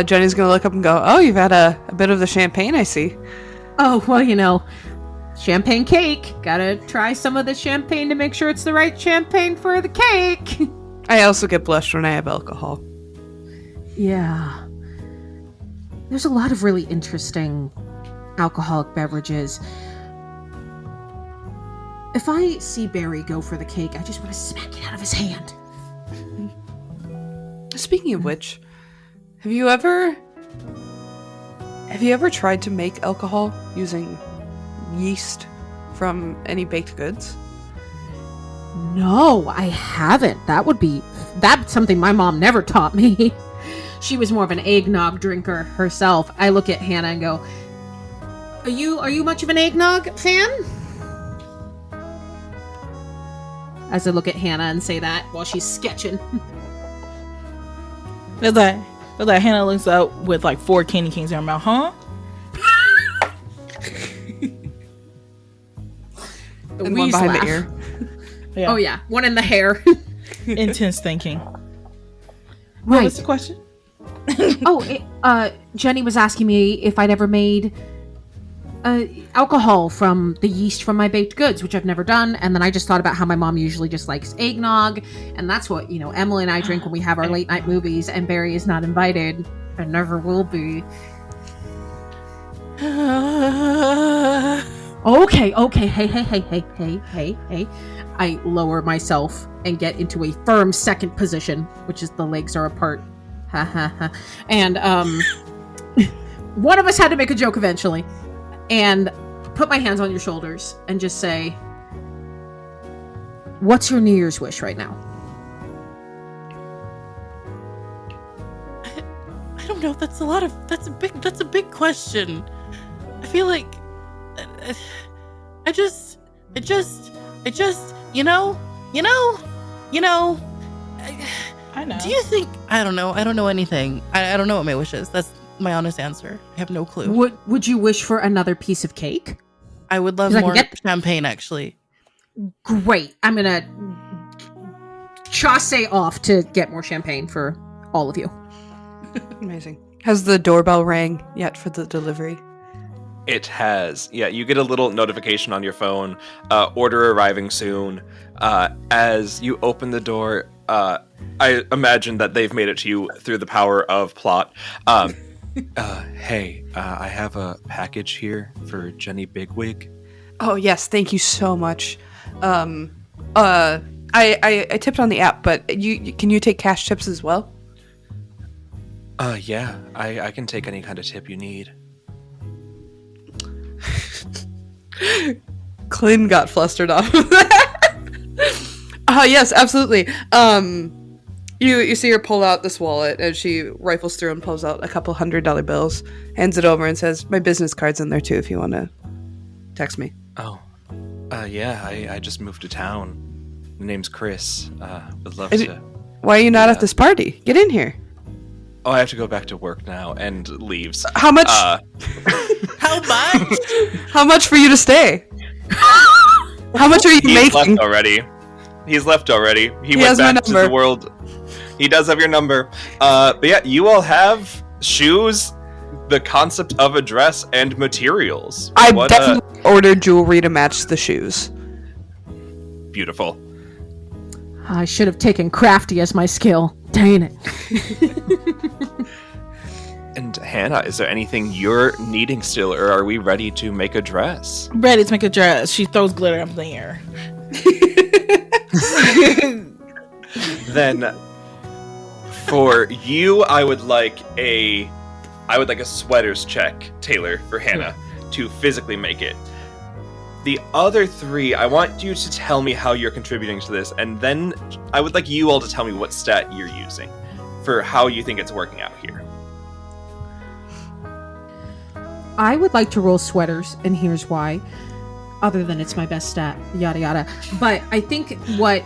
Jenny's gonna look up and go, "Oh, you've had a bit of the champagne, I see." Oh, well, champagne cake. Gotta try some of the champagne to make sure it's the right champagne for the cake. I also get blushed when I have alcohol. Yeah. There's a lot of really interesting alcoholic beverages. If I see Barry go for the cake, I just want to smack it out of his hand. Speaking of which, have you ever tried to make alcohol using yeast from any baked goods? No, I haven't. That's something my mom never taught me. She was more of an eggnog drinker herself. I look at Hannah and go, Are you much of an eggnog fan? As I look at Hannah and say that while she's sketching. There's that Hannah looks up with like 4 candy canes in her mouth, huh? And one behind the ear. Yeah. Oh yeah, one in the hair. Intense thinking. Right. What was the question? Jenny was asking me if I'd ever made alcohol from the yeast from my baked goods, which I've never done. And then I just thought about how my mom usually just likes eggnog, and that's what Emily and I drink when we have our late night movies. And Barry is not invited, and never will be. Okay. Hey. I lower myself and get into a firm second position, which is the legs are apart. And one of us had to make a joke eventually, and put my hands on your shoulders and just say, "What's your New Year's wish right now?" I don't know. That's a big question. I feel like I just I know. Do you think I don't know anything. I don't know what my wish is. That's my honest answer. I have no clue. Would you wish for another piece of cake? I would love more champagne, actually. Great. I'm gonna chasse off to get more champagne for all of you. Amazing. Has the doorbell rang yet for the delivery? It has. Yeah, you get a little notification on your phone, order arriving soon. As you open the door, I imagine that they've made it to you through the power of plot. Hey, I have a package here for Jenny Bigwig. Oh, yes. Thank you so much. I tipped on the app, but can you take cash tips as well? Yeah, I can take any kind of tip you need. Clint got flustered off of that. Yes, absolutely. You see her pull out this wallet, and she rifles through and pulls out a couple $100 bills, hands it over, and says, "My business card's in there too if you want to text me." Oh, yeah, I just moved to town. My name's Chris. Would love to. Why are you not at this party? Get in here. Oh, I have to go back to work now, and leaves. How much? How much? How much for you to stay? How much are you making? He's left already. He has went my back to number. the world. He does have your number. But yeah, you all have shoes, the concept of a dress, and materials. I definitely ordered jewelry to match the shoes. Beautiful. I should have taken crafty as my skill. Dang it. And Hannah, is there anything you're needing still, or are we ready to make a dress? Ready to make a dress. She throws glitter up in the air. Then, for you, I would like a sweaters check, Taylor, for Hannah, to physically make it. The other three, I want you to tell me how you're contributing to this, and then I would like you all to tell me what stat you're using for how you think it's working out here. I would like to roll sweaters, and here's why. Other than it's my best stat, yada yada. But I think what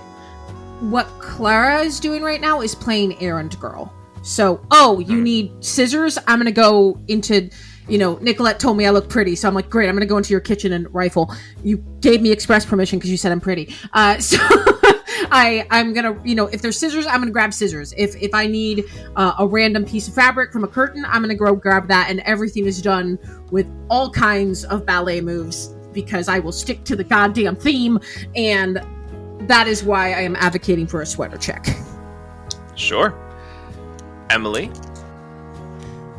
Clara is doing right now is playing errand girl. So, you need scissors? I'm gonna go into, Nicollette told me I look pretty, so I'm like, great, I'm gonna go into your kitchen and rifle. You gave me express permission because you said I'm pretty. So I'm gonna, if there's scissors, I'm gonna grab scissors. If I need a random piece of fabric from a curtain, I'm gonna go grab that, and everything is done with all kinds of ballet moves because I will stick to the goddamn theme, and that is why I am advocating for a sweater check. Sure. Emily?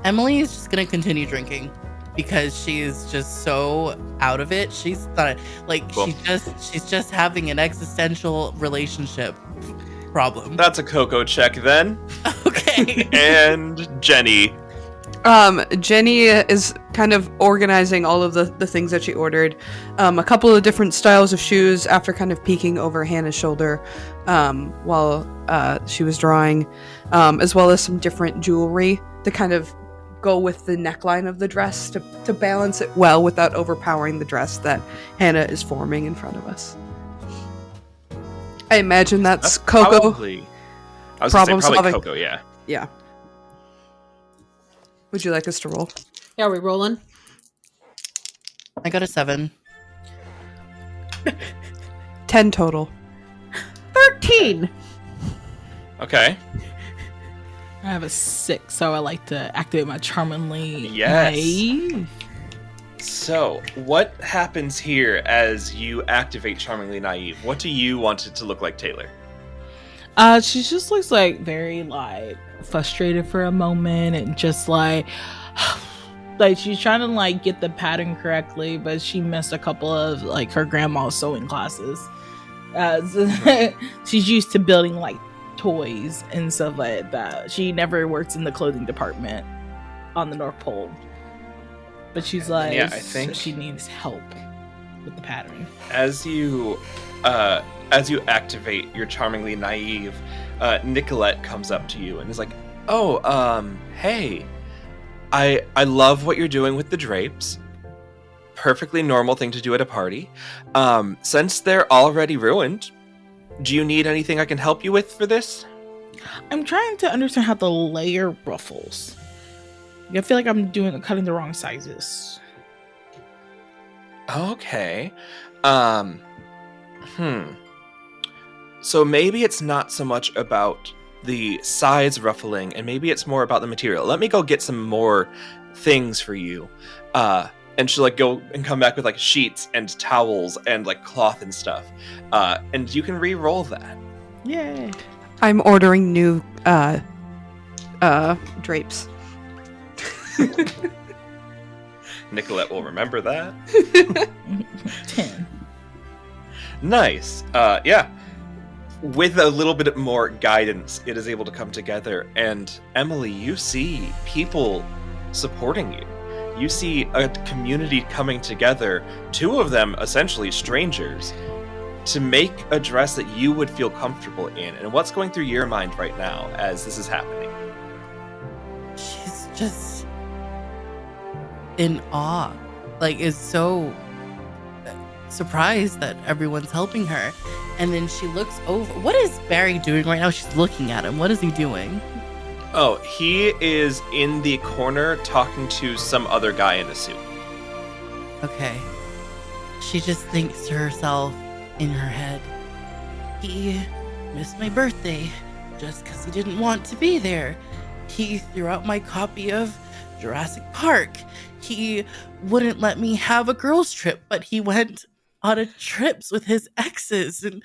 Emily is just gonna continue drinking because she's just so out of it. She's not Cool. she's just having an existential relationship problem. That's a Coco check then. Okay. And Jenny. Jenny is kind of organizing all of the things that she ordered. A couple of different styles of shoes after kind of peeking over Hannah's shoulder while she was drawing, as well as some different jewelry to kind of go with the neckline of the dress to balance it well without overpowering the dress that Hannah is forming in front of us. I imagine that's Coco. Probably. I was going to say probably Problem-solving. Coco, yeah. Yeah. Would you like us to roll? Yeah, are we rolling? I got a 7. 10 total. 13! Okay. I have a 6, so I like to activate my charmingly Yes. naive. So, what happens here as you activate Charmingly Naive? What do you want it to look like, Taylor? She just looks like very frustrated for a moment and just like she's trying to get the pattern correctly, but she missed a couple of her grandma's sewing classes. She's used to building toys and stuff like that. She never works in the clothing department on the North Pole, but she's I think she needs help with the pattern. As you activate your Charmingly Naive, Nicollette comes up to you and is like, hey, I love what you're doing with the drapes. Perfectly normal thing to do at a party. Since they're already ruined, do you need anything I can help you with for this? I'm trying to understand how to layer ruffles. I feel like I'm cutting the wrong sizes. Okay. So maybe it's not so much about the size ruffling, and maybe it's more about the material. Let me go get some more things for you. And she'll go and come back with sheets and towels and cloth and stuff. And you can re-roll that. Yay. I'm ordering new drapes. Nicollette will remember that. 10. Nice. Yeah. With a little bit more guidance, it is able to come together. And Emily, you see people supporting you. You see a community coming together, 2 of them essentially strangers, to make a dress that you would feel comfortable in. And what's going through your mind right now as this is happening? She's just in awe. Is so surprised that everyone's helping her. And then she looks over. What is Barry doing right now? She's looking at him. What is he doing? Oh, he is in the corner talking to some other guy in a suit. Okay. She just thinks to herself in her head, he missed my birthday just because he didn't want to be there. He threw out my copy of Jurassic Park. He wouldn't let me have a girls' trip, but he went on a trips with his exes. And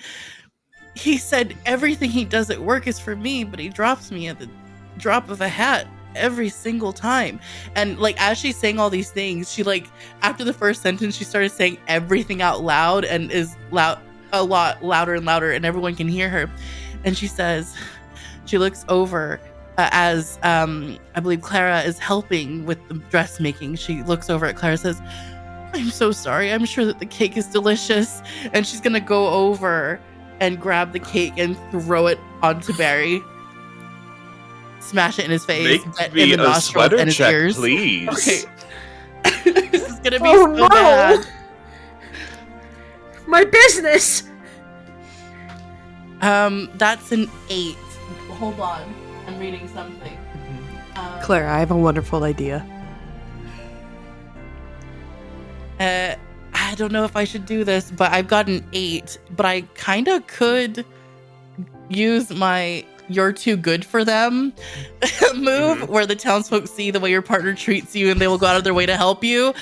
he said everything he does at work is for me, but he drops me at the drop of a hat every single time. And like as she's saying all these things, she like after the first sentence she started saying everything out loud and is loud a lot louder and louder, and everyone can hear her. And she says, she looks over as I believe Clara is helping with the dressmaking. She looks over at Clara and says, I'm so sorry. I'm sure that the cake is delicious. And she's gonna go over and grab the cake and throw it onto Barry. Smash it in his face, Make in me the a nostrils sweater and his check, ears. please. Okay. This is gonna be so bad. My business! That's an 8. Hold on. I'm reading something. Clara, I have a wonderful idea. I don't know if I should do this, but I've got an 8, but I kind of could use my "you're too good for them" move, where the townsfolk see the way your partner treats you and they will go out of their way to help you.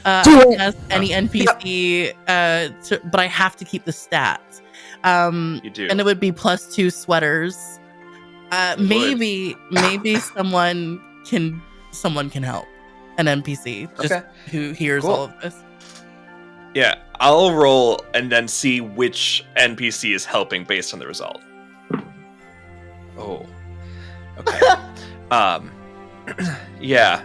As any NPC, but I have to keep the stats. You do. And it would be +2 sweaters. Maybe someone can help. An NPC just who hears all of this. Yeah, I'll roll and then see which NPC is helping based on the result. Oh. Okay. Yeah.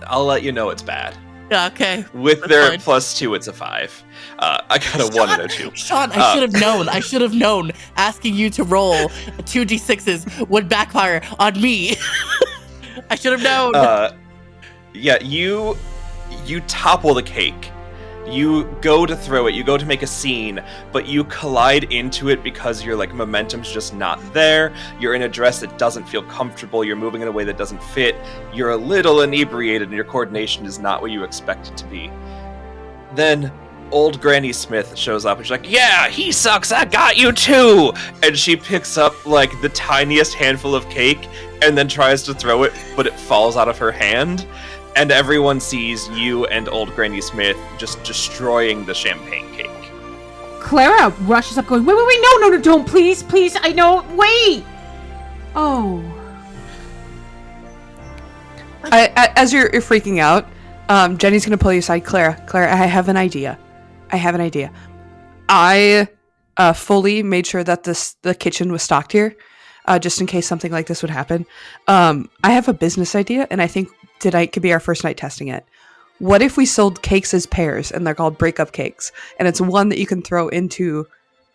I'll let you know it's bad. Yeah, okay. With That's their fine. +2, it's a 5. I got a 1 and a 2. Sean, I should have known. I should have known. Asking you to roll 2d6s would backfire on me. I should have known. Yeah, you topple the cake. You go to throw it, you go to make a scene, but you collide into it because your like momentum's just not there. You're in a dress that doesn't feel comfortable, you're moving in a way that doesn't fit, you're a little inebriated, and your coordination is not what you expect it to be. Then old Granny Smith shows up and she's like, yeah, he sucks, I got you too! And she picks up like the tiniest handful of cake and then tries to throw it, but it falls out of her hand. And everyone sees you and old Granny Smith just destroying the champagne cake. Clara rushes up going, wait, no, don't, please, I know, wait! Oh. As you're freaking out, Jenny's gonna pull you aside. Clara, I have an idea. I fully made sure that the kitchen was stocked here, just in case something like this would happen. I have a business idea, and I think tonight could be our first night testing it. What if we sold cakes as pairs, and they're called breakup cakes, and it's one that you can throw into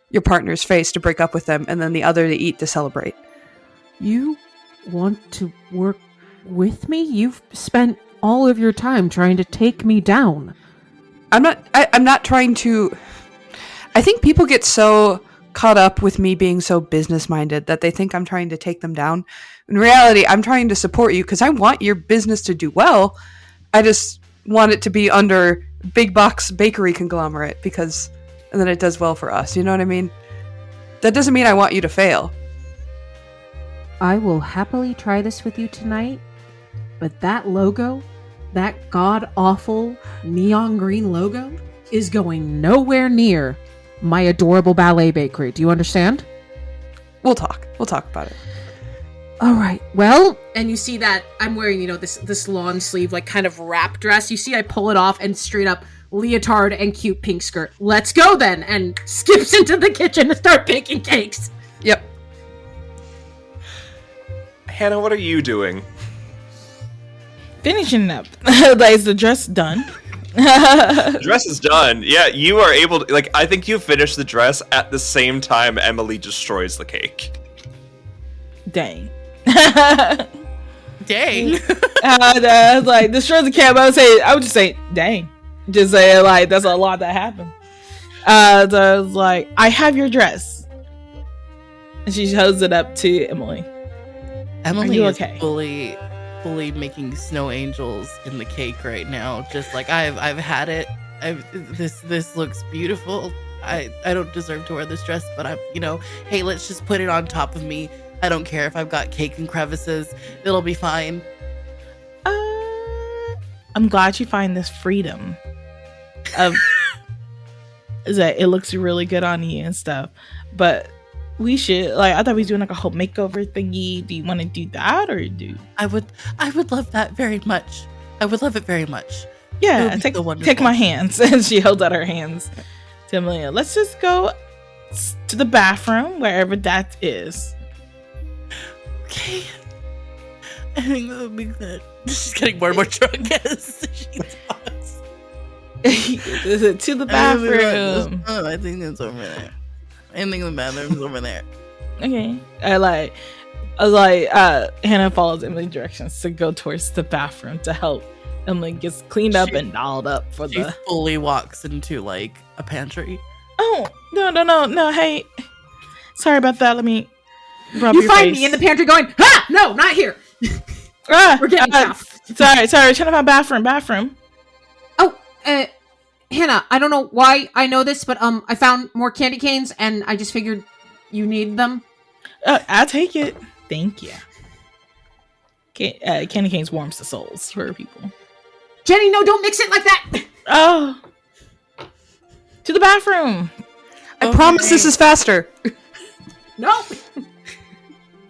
your partner's face to break up with them, and then the other to eat to celebrate? You want to work with me? You've spent all of your time trying to take me down. I'm not trying to... I think people get so caught up with me being so business-minded that they think I'm trying to take them down. In reality, I'm trying to support you because I want your business to do well. I just want it to be under big box bakery conglomerate and then it does well for us. You know what I mean? That doesn't mean I want you to fail. I will happily try this with you tonight, but that logo, that god-awful neon green logo, is going nowhere near my adorable ballet bakery. Do you understand? We'll talk about it. All right. Well, and you see that I'm wearing, this lawn sleeve, like kind of wrap dress. You see I pull it off and straight up leotard and cute pink skirt. Let's go then. And skips into the kitchen to start baking cakes. Yep. Hannah, what are you doing? Finishing up. Is the dress done? The dress is done. Yeah, you are able to, I think you finished the dress at the same time Emily destroys the cake. Dang. Dang. Destroy the cake. I would just say, dang. Just say, that's a lot that happened. I have your dress. And she holds it up to Emily. Emily is okay? fully making snow angels in the cake right now. Just like I've had it. This looks beautiful. I don't deserve to wear this dress, but hey, let's just put it on top of me. I don't care if I've got cake and crevices. It'll be fine. I'm glad you find this freedom of is that it looks really good on you and stuff. But we should, like, I thought we was doing like a whole makeover thingy. Do you want to do that or do? I would love that very much. I would love it very much. Yeah, take my hands. And she holds out her hands to Amelia. Let's just go to the bathroom, wherever that is. Okay. I think that would be good. She's getting more and more drunk as she talks. To the bathroom. I think it's over there. I think the bathroom's over there. Okay. Hannah follows Emily's directions to go towards the bathroom to help Emily gets cleaned up and dolled up for she fully walks into like a pantry. Oh, no. Hey, sorry about that. Let me rub You your find face. me in the pantry going, ha! No, not here. We're getting tough. Sorry. Trying to find bathroom. Oh, Hannah, I don't know why I know this, but I found more candy canes, and I just figured you need them. I'll take it. Thank you. Candy canes warms the souls for people. Jenny, no, don't mix it like that. Oh, to the bathroom. I promise this is faster. No,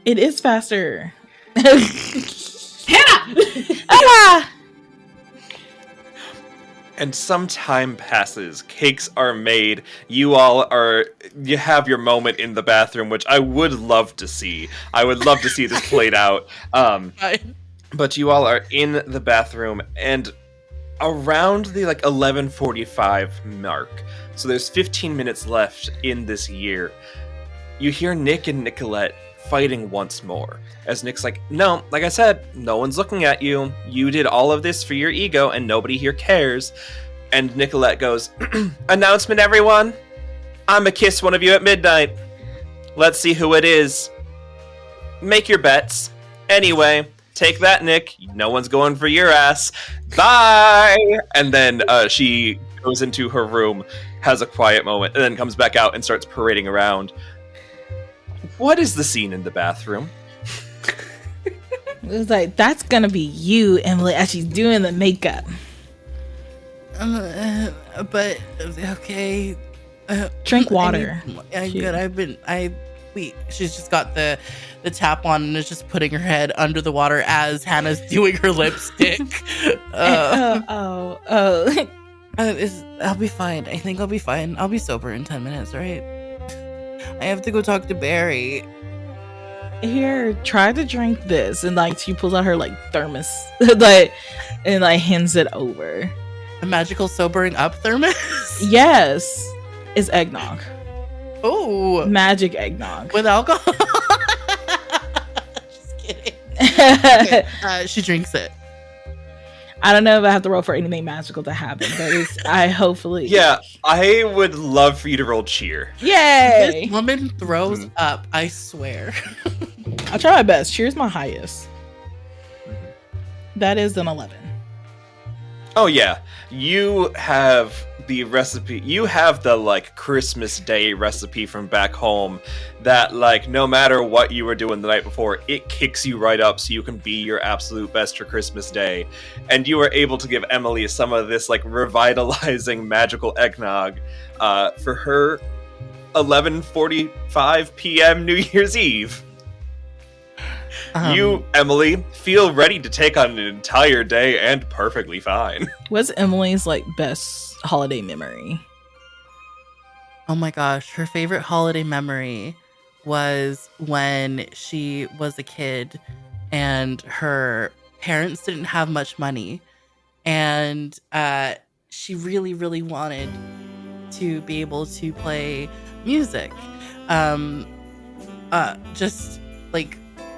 It is faster. Hannah. Ah! And some time passes. Cakes are made. You have your moment in the bathroom, which I would love to see. I would love to see this played out. But you all are in the bathroom, and around the 11:45 mark, so there's 15 minutes left in this year, you hear Nick and Nicollette fighting once more. As Nick's like, no, like I said, no one's looking at you. You did all of this for your ego, and nobody here cares. And Nicollette goes, announcement, everyone. I'ma kiss one of you at midnight. Let's see who it is. Make your bets. Anyway, take that, Nick. No one's going for your ass. Bye! And then she goes into her room, has a quiet moment, and then comes back out and starts parading around. What is the scene in the bathroom? It was like, that's gonna be you, Emily, as she's doing the makeup. But okay. Drink water. She's just got the tap on and is just putting her head under the water as Hannah's doing her lipstick. I'll be fine. I think I'll be fine. I'll be sober in 10 minutes, right? I have to go talk to Barry. Here, try to drink this. And she pulls out her thermos and hands it over. A magical sobering up thermos? Yes. It's eggnog. Oh, Magic eggnog. with alcohol? Just kidding. Okay, she drinks it. I don't know if I have to roll for anything magical to happen, but I hopefully. Yeah, I would love for you to roll cheer. Yay! This woman throws up, I swear. I'll try my best. Cheer's my highest. That is an 11. Oh yeah, you have the recipe. You have the Christmas Day recipe from back home that no matter what you were doing the night before, it kicks you right up so you can be your absolute best for Christmas Day. And you were able to give Emily some of this revitalizing magical eggnog for her 11:45 p.m. New Year's Eve. You, Emily, feel ready to take on an entire day and perfectly fine. What's Emily's best holiday memory? Oh my gosh, her favorite holiday memory was when she was a kid and her parents didn't have much money, and she really, really wanted to be able to play music. Just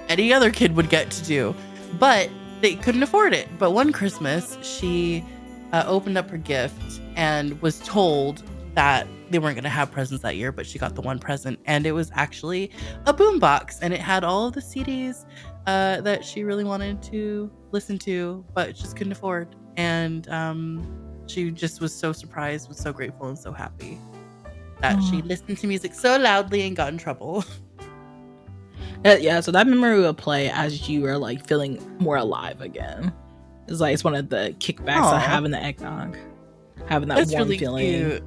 any other kid would get to do, but they couldn't afford it. But one Christmas, she opened up her gift and was told that they weren't going to have presents that year, but she got the one present, and it was actually a boombox, and it had all of the CDs that she really wanted to listen to, but just couldn't afford. And she just was so surprised, was so grateful, and so happy that she listened to music so loudly and got in trouble. Yeah, so that memory will play as you are feeling more alive again. It's one of the kickbacks of having the eggnog, having that That's warm really feeling. cute.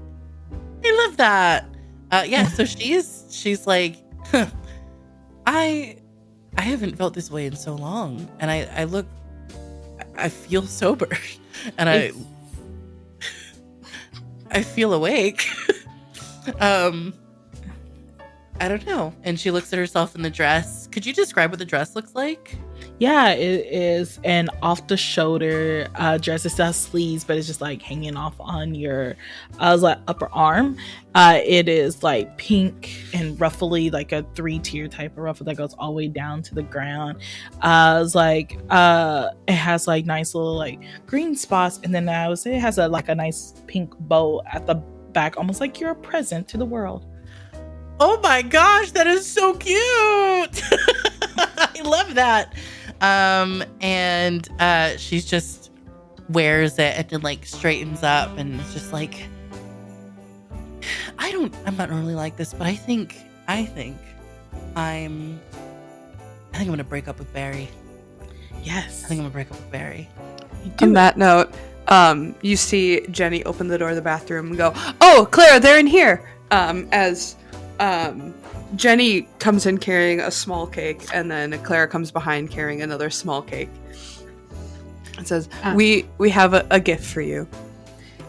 I love that. Yeah, so she's like, huh, I haven't felt this way in so long, and I feel sober, and I feel awake. I don't know. And she looks at herself in the dress. Could you describe what the dress looks like? Yeah, it is an off-the-shoulder dress. It has sleeves, but it's just like hanging off on your upper arm. It is like pink and ruffly, like a 3-tier type of ruffle that goes all the way down to the ground. It's like it has like nice little like green spots, and then I would say it has a nice pink bow at the back, almost like you're a present to the world. Oh my gosh, that is so cute. I love that. And she's just wears it and then like straightens up, and it's just like, I'm not really like this, but I think I'm gonna break up with Barry. Yes. I think I'm gonna break up with Barry. On that note, you see Jenny open the door of the bathroom and go, "Oh, Clara, they're in here." As Jenny comes in carrying a small cake, and then Clara comes behind carrying another small cake. It says, "We have a gift for you."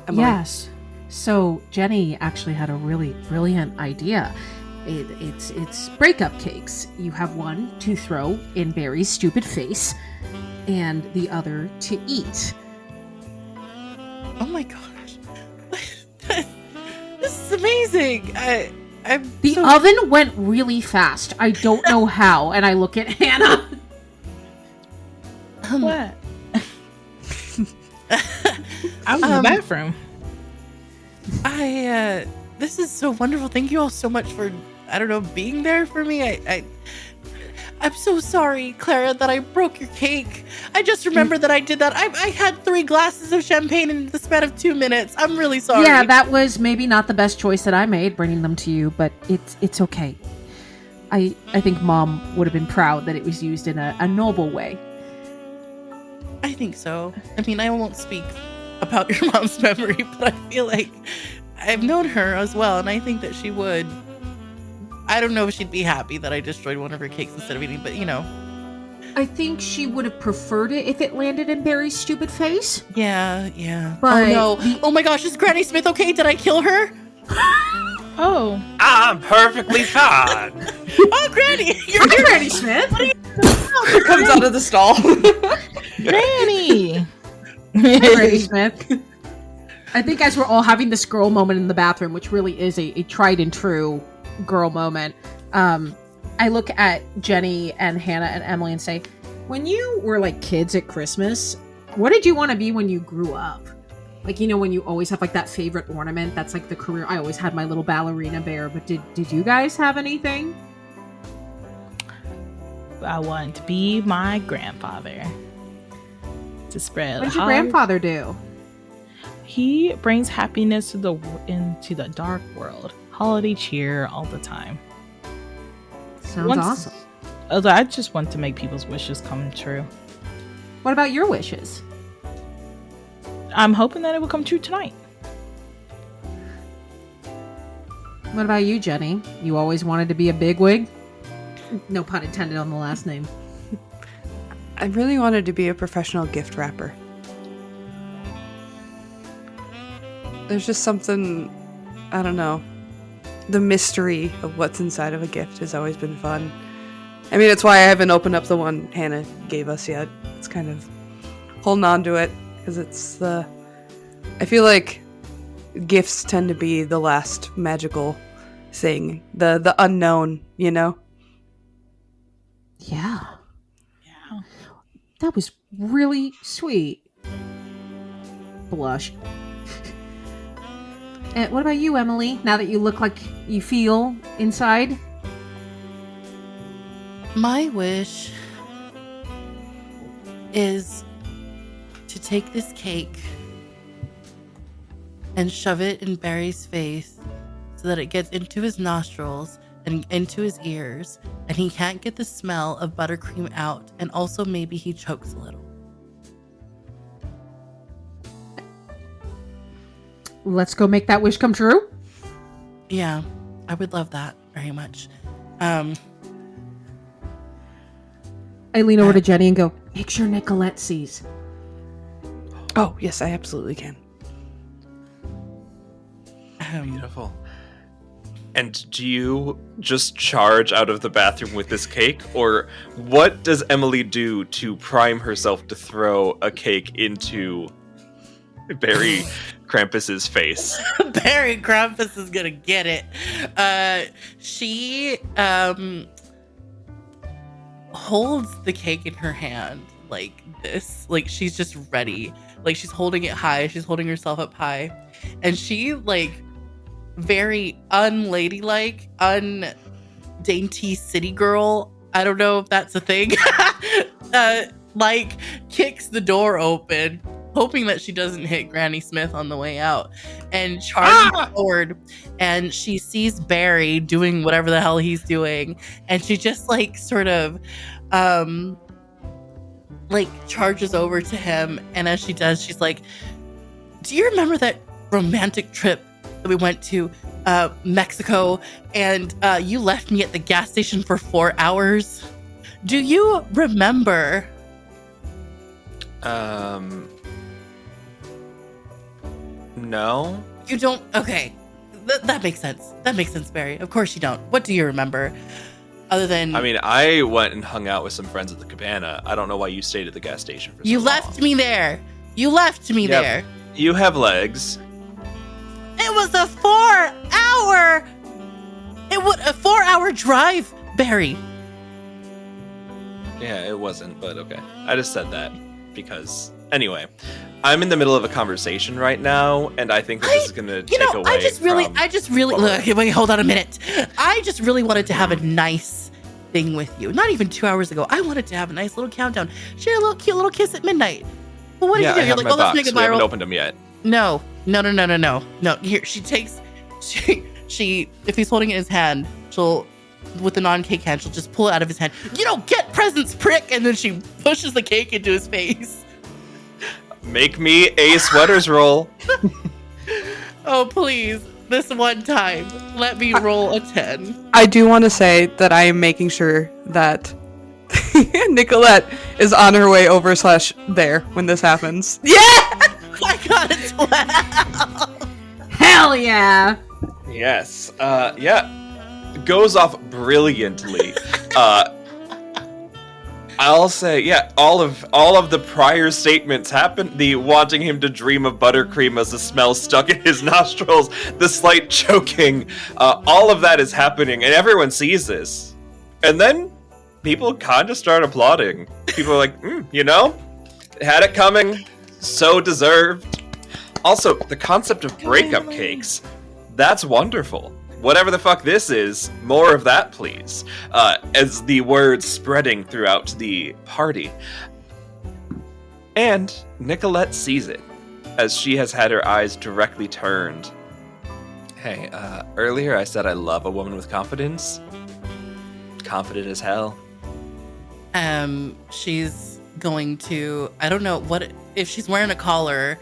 Emily. Yes. So Jenny actually had a really brilliant idea. It's breakup cakes. You have one to throw in Barry's stupid face, and the other to eat. Oh my gosh, this is amazing! The oven went really fast. I don't know how. And I look at Hannah. What? I was in the bathroom. This is so wonderful. Thank you all so much for, being there for me. I'm so sorry, Clara, that I broke your cake. I just remembered that I did that. I had 3 glasses of champagne in the span of 2 minutes. I'm really sorry. Yeah, that was maybe not the best choice that I made, bringing them to you, but it's okay. I think Mom would have been proud that it was used in a noble way. I think so. I mean, I won't speak about your mom's memory, but I feel like I've known her as well, and I think that she would. I don't know if she'd be happy that I destroyed one of her cakes instead of eating, but I think she would have preferred it if it landed in Barry's stupid face. Yeah. But oh no. Oh my gosh, is Granny Smith okay? Did I kill her? Oh. I'm perfectly fine. Oh, Granny! You're Granny Smith. It comes out of the stall. Granny! Granny Smith. I think as we're all having this girl moment in the bathroom, which really is a tried and true girl moment, I look at Jenny and Hannah and Emily and say, when you were like kids at Christmas, what did you want to be when you grew up? Like, when you always have like that favorite ornament, that's like the career. I always had my little ballerina bear, but did you guys have anything? I want to be my grandfather. To spread. What did your grandfather do? He brings happiness into the dark world. Holiday cheer all the time. Sounds awesome. I just want to make people's wishes come true. What about your wishes? I'm hoping that it will come true tonight. What about you, Jenny? You always wanted to be a bigwig? No pun intended on the last name. I really wanted to be a professional gift wrapper. There's just something, I don't know. The mystery of what's inside of a gift has always been fun. I mean, it's why I haven't opened up the one Hannah gave us yet. It's kind of holding on to it because it's I feel like gifts tend to be the last magical thing, the unknown, Yeah. Yeah. That was really sweet. Blush. And what about you, Emily? Now that you look like you feel inside? My wish is to take this cake and shove it in Barry's face so that it gets into his nostrils and into his ears, and he can't get the smell of buttercream out, and also maybe he chokes a little. Let's go make that wish come true. Yeah, I would love that very much. I lean over to Jenny and go, make sure Nicollette sees. Oh, yes, I absolutely can. Beautiful. And do you just charge out of the bathroom with this cake? Or what does Emily do to prime herself to throw a cake into Barry Krampus's face? Barry Krampus is gonna get it. She holds the cake in her hand like this. Like she's just ready. Like she's holding it high. She's holding herself up high. And she like very unladylike, undainty city girl. I don't know if that's a thing. Like kicks the door open, hoping that she doesn't hit Granny Smith on the way out, and charges forward. And she sees Barry doing whatever the hell he's doing, and she just like sort of like charges over to him. And as she does, she's like, do you remember that romantic trip that we went to Mexico, and you left me at the gas station for 4 hours? Do you remember? No. You don't? Okay. That makes sense. That makes sense, Barry. Of course you don't. What do you remember? Other than... I mean, I went and hung out with some friends at the cabana. I don't know why you stayed at the gas station for so You long. left me there. You left me there. You have legs. It was a 4-hour... It was a 4-hour drive, Barry. Yeah, it wasn't, but okay. I just said that because... Anyway, I'm in the middle of a conversation right now, and I think that this is going to take away I just really... Look, wait, hold on a minute. I just really wanted to have a nice thing with you. Not even 2 hours ago. I wanted to have a nice little countdown. Share a little cute little kiss at midnight. Well, what did you do? I You're have like, my oh, let's box. make it We haven't viral. opened them yet. No. Here, she takes... She if he's holding it in his hand, she'll... With the non-cake hand, she'll just pull it out of his hand. You don't get presents, prick! And then she pushes the cake into his face. Make me a sweaters roll. Oh, please. This one time, let me roll a 10. I do want to say that I am making sure that Nicollette is on her way over / there when this happens. Yeah! I got a 12. Hell yeah! Yes. Yeah. Goes off brilliantly. I'll say, yeah, all of the prior statements happen. The wanting him to dream of buttercream as the smell stuck in his nostrils, the slight choking, all of that is happening, and everyone sees this. And then people kind of start applauding. People are like, had it coming, so deserved. Also, the concept of breakup cakes, that's wonderful. Whatever the fuck this is, more of that, please. As the word spreading throughout the party. And Nicollette sees it, as she has had her eyes directly turned. Hey, earlier I said I love a woman with confidence. Confident as hell. She's going to... I don't know, what... If she's wearing a collar,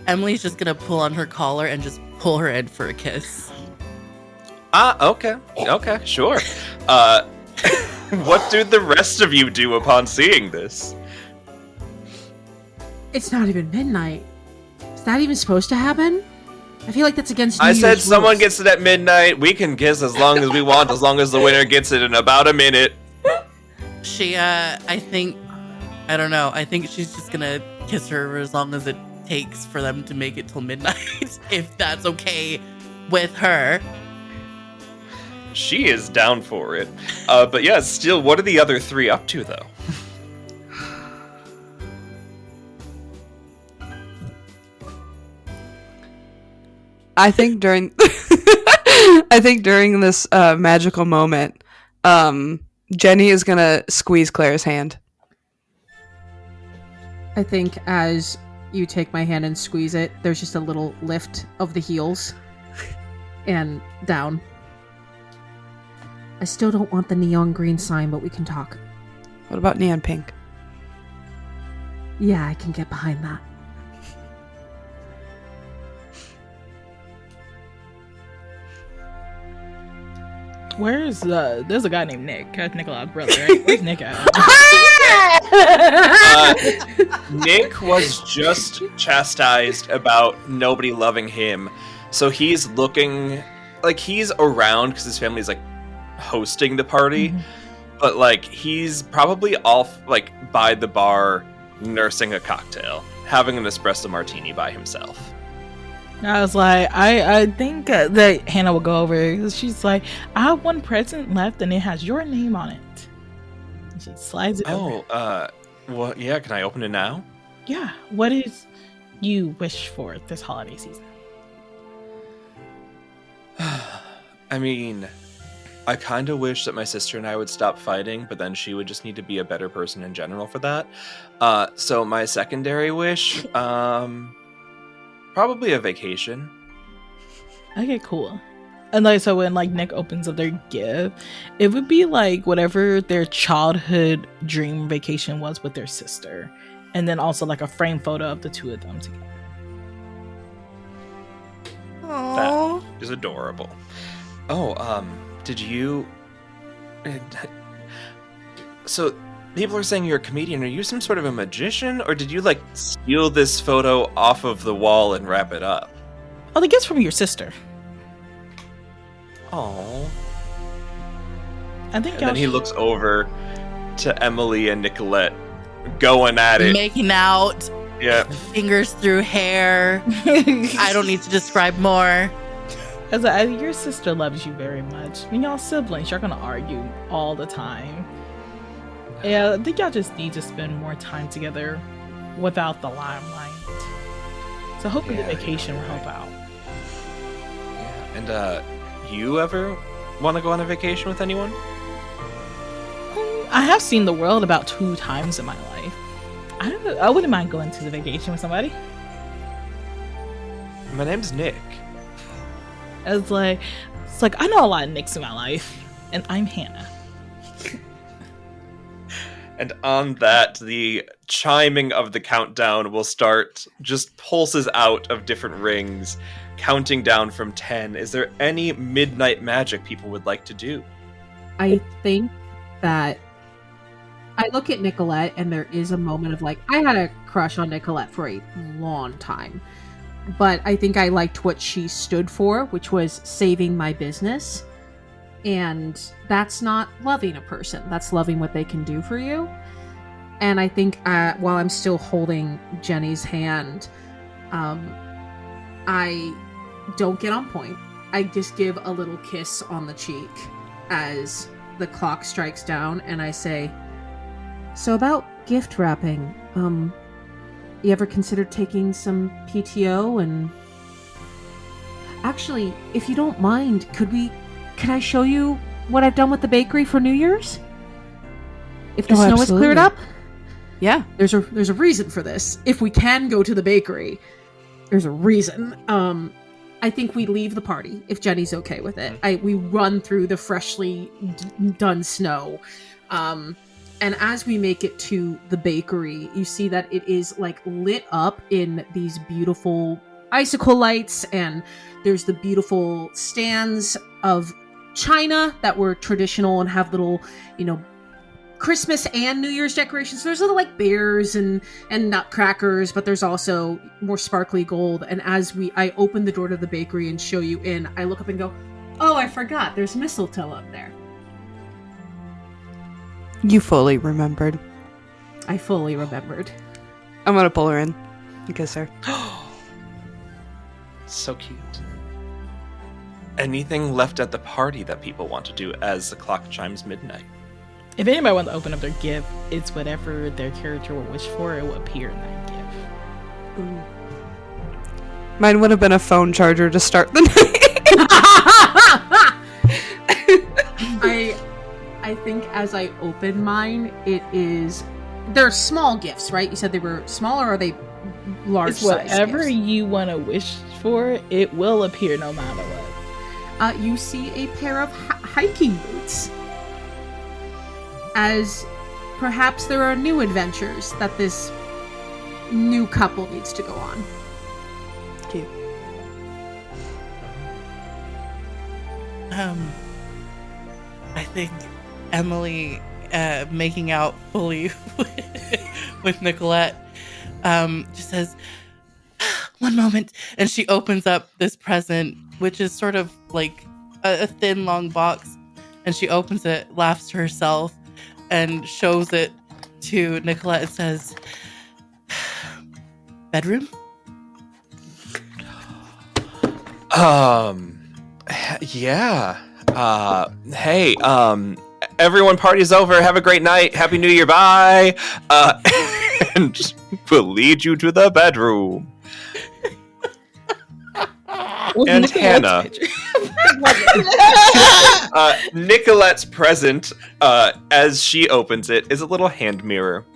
Emily's just gonna pull on her collar and just pull her in for a kiss. Okay, sure. What do the rest of you do upon seeing this? It's not even midnight. Is that even supposed to happen? I feel like that's against New I said Year's someone rules. gets it at midnight. We can kiss as long as we want, as long as the winner gets it in about a minute. She, I think she's just gonna kiss her as long as it takes for them to make it till midnight, if that's okay with her. She is down for it. But yeah, still, what are the other three up to, though? I think during this magical moment, Jenny is gonna squeeze Claire's hand. I think as you take my hand and squeeze it, there's just a little lift of the heels and down. I still don't want the neon green sign, but we can talk. What about neon pink? Yeah, I can get behind that. Where's there's a guy named Nick, Nicolette's brother, right? Where's Nick at? Nick was just chastised about nobody loving him, so he's looking like he's around because his family's like hosting the party, but like he's probably off like by the bar nursing a cocktail, having an espresso martini by himself. I was like, I think that Hannah will go over. She's like, I have one present left and it has your name on it. And she slides it over. Well, yeah, can I open it now? Yeah, what is you wish for this holiday season? I mean, I kind of wish that my sister and I would stop fighting, but then she would just need to be a better person in general for that. So my secondary wish, probably a vacation. Okay, cool. And like, so when like Nick opens up their gift, it would be like whatever their childhood dream vacation was with their sister, and then also like a frame photo of the two of them together. Aww. That is adorable. Oh, did you... So, people are saying you're a comedian. Are you some sort of a magician? Or did you, like, steal this photo off of the wall and wrap it up? Oh, the gift's from your sister. Oh. I think. And then he looks over to Emily and Nicollette going at it. Making out. Yeah. Fingers through hair. I don't need to describe more. As your sister loves you very much. When y'all siblings, you're gonna argue all the time. Yeah, I think y'all just need to spend more time together without the limelight. So hopefully the vacation will help out. Yeah. And you ever want to go on a vacation with anyone? I have seen the world about 2 times in my life. I wouldn't mind going to the vacation with somebody. My name's Nick. It's like I know a lot of Nicks in my life, and I'm Hannah. And on that, the chiming of the countdown will start, just pulses out of different rings, counting down from 10. Is there any midnight magic people would like to do? I think that I look at Nicollette and there is a moment of like, I had a crush on Nicollette for a long time. But I think I liked what she stood for, which was saving my business. And that's not loving a person. That's loving what they can do for you. And I think while I'm still holding Jenny's hand, I don't get on point. I just give a little kiss on the cheek as the clock strikes down and I say, so about gift wrapping, you ever considered taking some PTO? And actually, if you don't mind, could I show you what I've done with the bakery for New Year's? If the snow is cleared up? Yeah. There's a reason for this. If we can go to the bakery, there's a reason. I think we leave the party if Jenny's okay with it. We run through the freshly done snow. And as we make it to the bakery, you see that it is like lit up in these beautiful icicle lights, and there's the beautiful stands of china that were traditional and have little, Christmas and New Year's decorations. So there's little like bears and nutcrackers, but there's also more sparkly gold. And as I open the door to the bakery and show you in, I look up and go, oh, I forgot, there's mistletoe up there. You fully remembered. I fully remembered. I'm gonna pull her in and kiss her. So cute. Anything left at the party that people want to do as the clock chimes midnight? If anybody wants to open up their gift, it's whatever their character will wish for. It will appear in that gift. Mine would have been a phone charger to start the night. I think as I open mine, they're small gifts, right? You said they were small, or are they large It's size whatever gifts? you want to wish for, it will appear no matter what. You see a pair of hiking boots. As perhaps there are new adventures that this new couple needs to go on. Cute. I think Emily making out fully with Nicollette just says, "One moment," and she opens up this present, which is sort of like a thin, long box, and she opens it, laughs to herself, and shows it to Nicollette and says, "Bedroom?" Yeah. Hey, everyone, party's over. Have a great night. Happy New Year. Bye. And we'll lead you to the bedroom. And Hannah. Nicolette's present, as she opens it, is a little hand mirror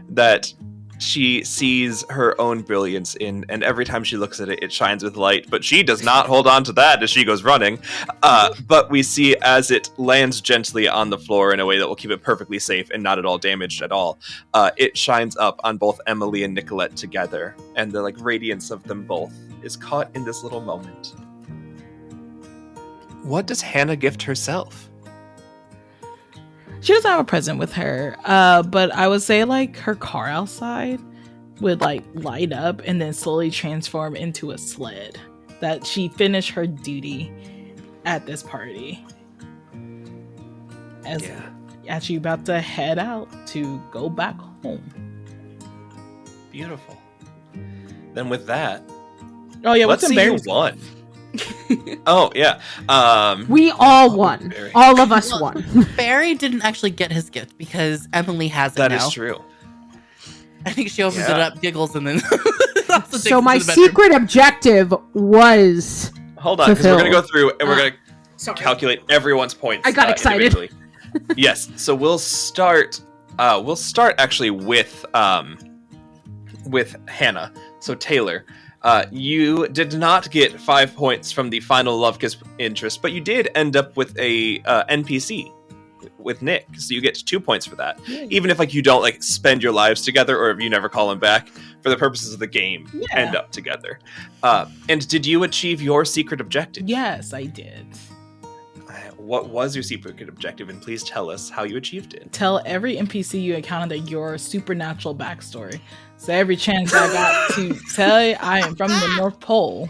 that she sees her own brilliance in, and every time she looks at it, it shines with light, but she does not hold on to that as she goes running. But we see as it lands gently on the floor in a way that will keep it perfectly safe and not at all damaged at all. It shines up on both Emily and Nicollette together, and the radiance of them both is caught in this little moment. What does Hannah gift herself? She doesn't have a present with her, but I would say her car outside would light up and then slowly transform into a sled. That she finished her duty at this party. As she about to head out to go back home. Beautiful. Then with that, let's see who won. Oh yeah, we all won. Barry. All of us won. Barry didn't actually get his gift because Emily has it now. That is true. I think she opens it up, giggles, and then so my secret objective was hold on, because we're gonna go through and we're gonna calculate everyone's points. I got excited. Yes, so we'll start actually with Hannah. So Taylor, you did not get 5 points from the final love kiss interest, but you did end up with a NPC with Nick, so you get 2 points for that. Yay. Even if you don't spend your lives together, or if you never call him back, for the purposes of the game, end up together. And did you achieve your secret objective? Yes, I did. What was your secret objective, and please tell us how you achieved it. Tell every NPC you encountered your supernatural backstory. So every chance I got to tell you I am from the North Pole.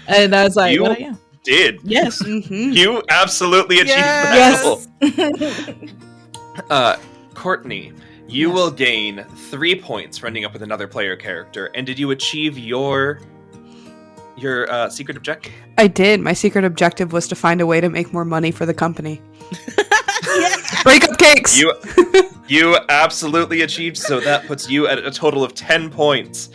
And I was like, you what I am. Did. Yes. Mm-hmm. You absolutely achieved that goal. Courtney, you will gain 3 points for ending up with another player character. And did you achieve your secret objective? I did. My secret objective was to find a way to make more money for the company. Break up cakes! You absolutely achieved, so that puts you at a total of 10 points.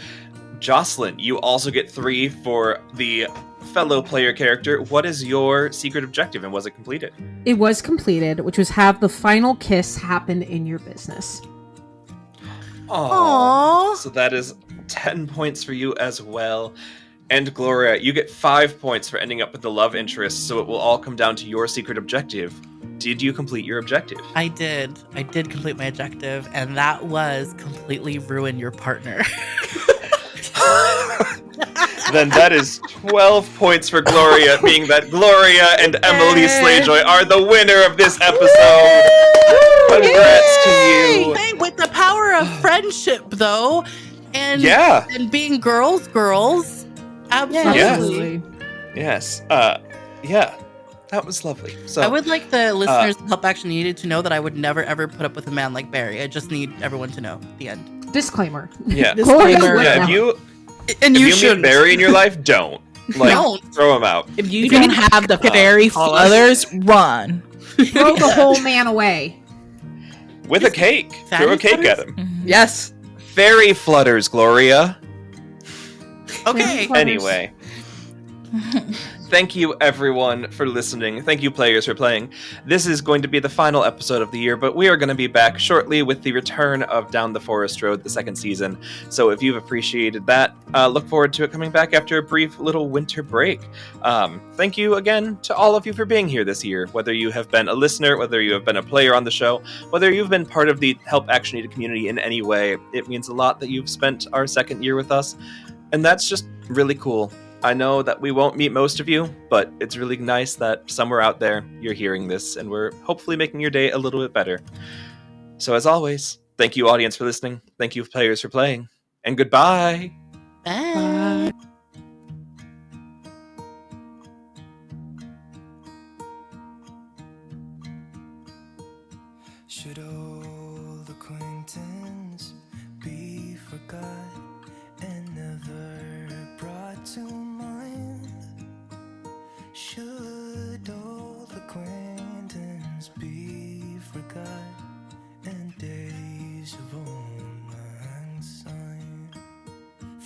Jocelyn, you also get 3 for the fellow player character. What is your secret objective, and was it completed? It was completed, which was have the final kiss happen in your business. Aww. So that is 10 points for you as well. And Gloria, you get 5 points for ending up with the love interest, so it will all come down to your secret objective. Did you complete your objective? I did. I did complete my objective, and that was completely ruin your partner. Then that is 12 points for Gloria, being that Gloria and Emily Slayjoy are the winner of this episode. Congrats to you. Hey, with the power of friendship, though, and being girls. Absolutely. Yes. That was lovely. So I would like the listeners to help Action Needed to know that I would never ever put up with a man like Barry. I just need everyone to know. The end. Disclaimer. Yeah. Disclaimer. Yeah. If you meet Barry in your life, don't throw him out. If you don't have the fairy flutters, run. Throw the whole man away. With a cake. Throw a cake at him. Mm-hmm. Yes. Fairy flutters, Gloria. Okay. Anyway. Thank you, everyone, for listening. Thank you, players, for playing. This is going to be the final episode of the year, but we are going to be back shortly with the return of Down the Forest Road, the second season. So if you've appreciated that, look forward to it coming back after a brief little winter break. Thank you again to all of you for being here this year, whether you have been a listener, whether you have been a player on the show, whether you've been part of the Help Action Needed community in any way. It means a lot that you've spent our second year with us, and that's just really cool. I know that we won't meet most of you, but it's really nice that somewhere out there you're hearing this, and we're hopefully making your day a little bit better. So as always, thank you, audience, for listening. Thank you, players, for playing. And goodbye! Bye. Should old acquaintance be forgot and never brought to mind? Should old acquaintance be forgot and days of old lang syne?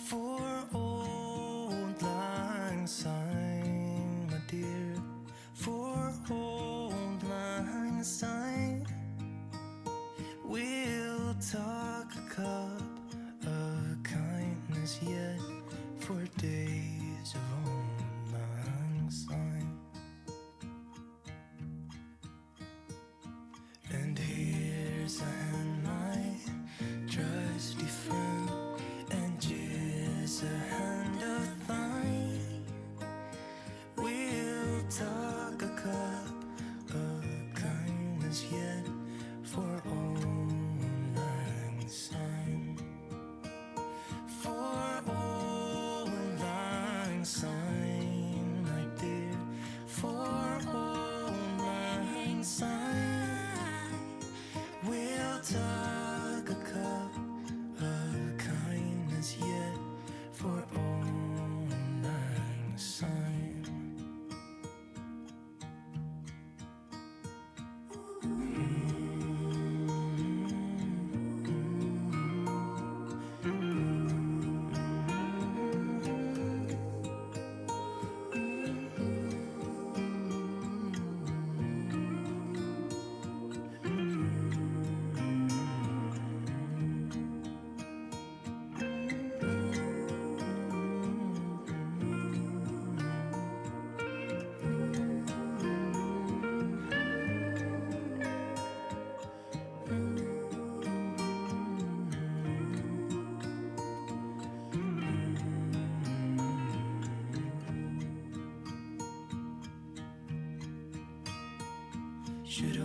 For old lang syne, my dear, for old lang syne, we'll talk a cup of kindness yet for days of old lang syne. And here's a hand, my trusty friend, and here's a hand of thine. We'll talk a cup of kindness yet for old lang syne. For old lang syne, my dear, for old lang syne, we'll talk a cup of kindness yet for old lang syne. Should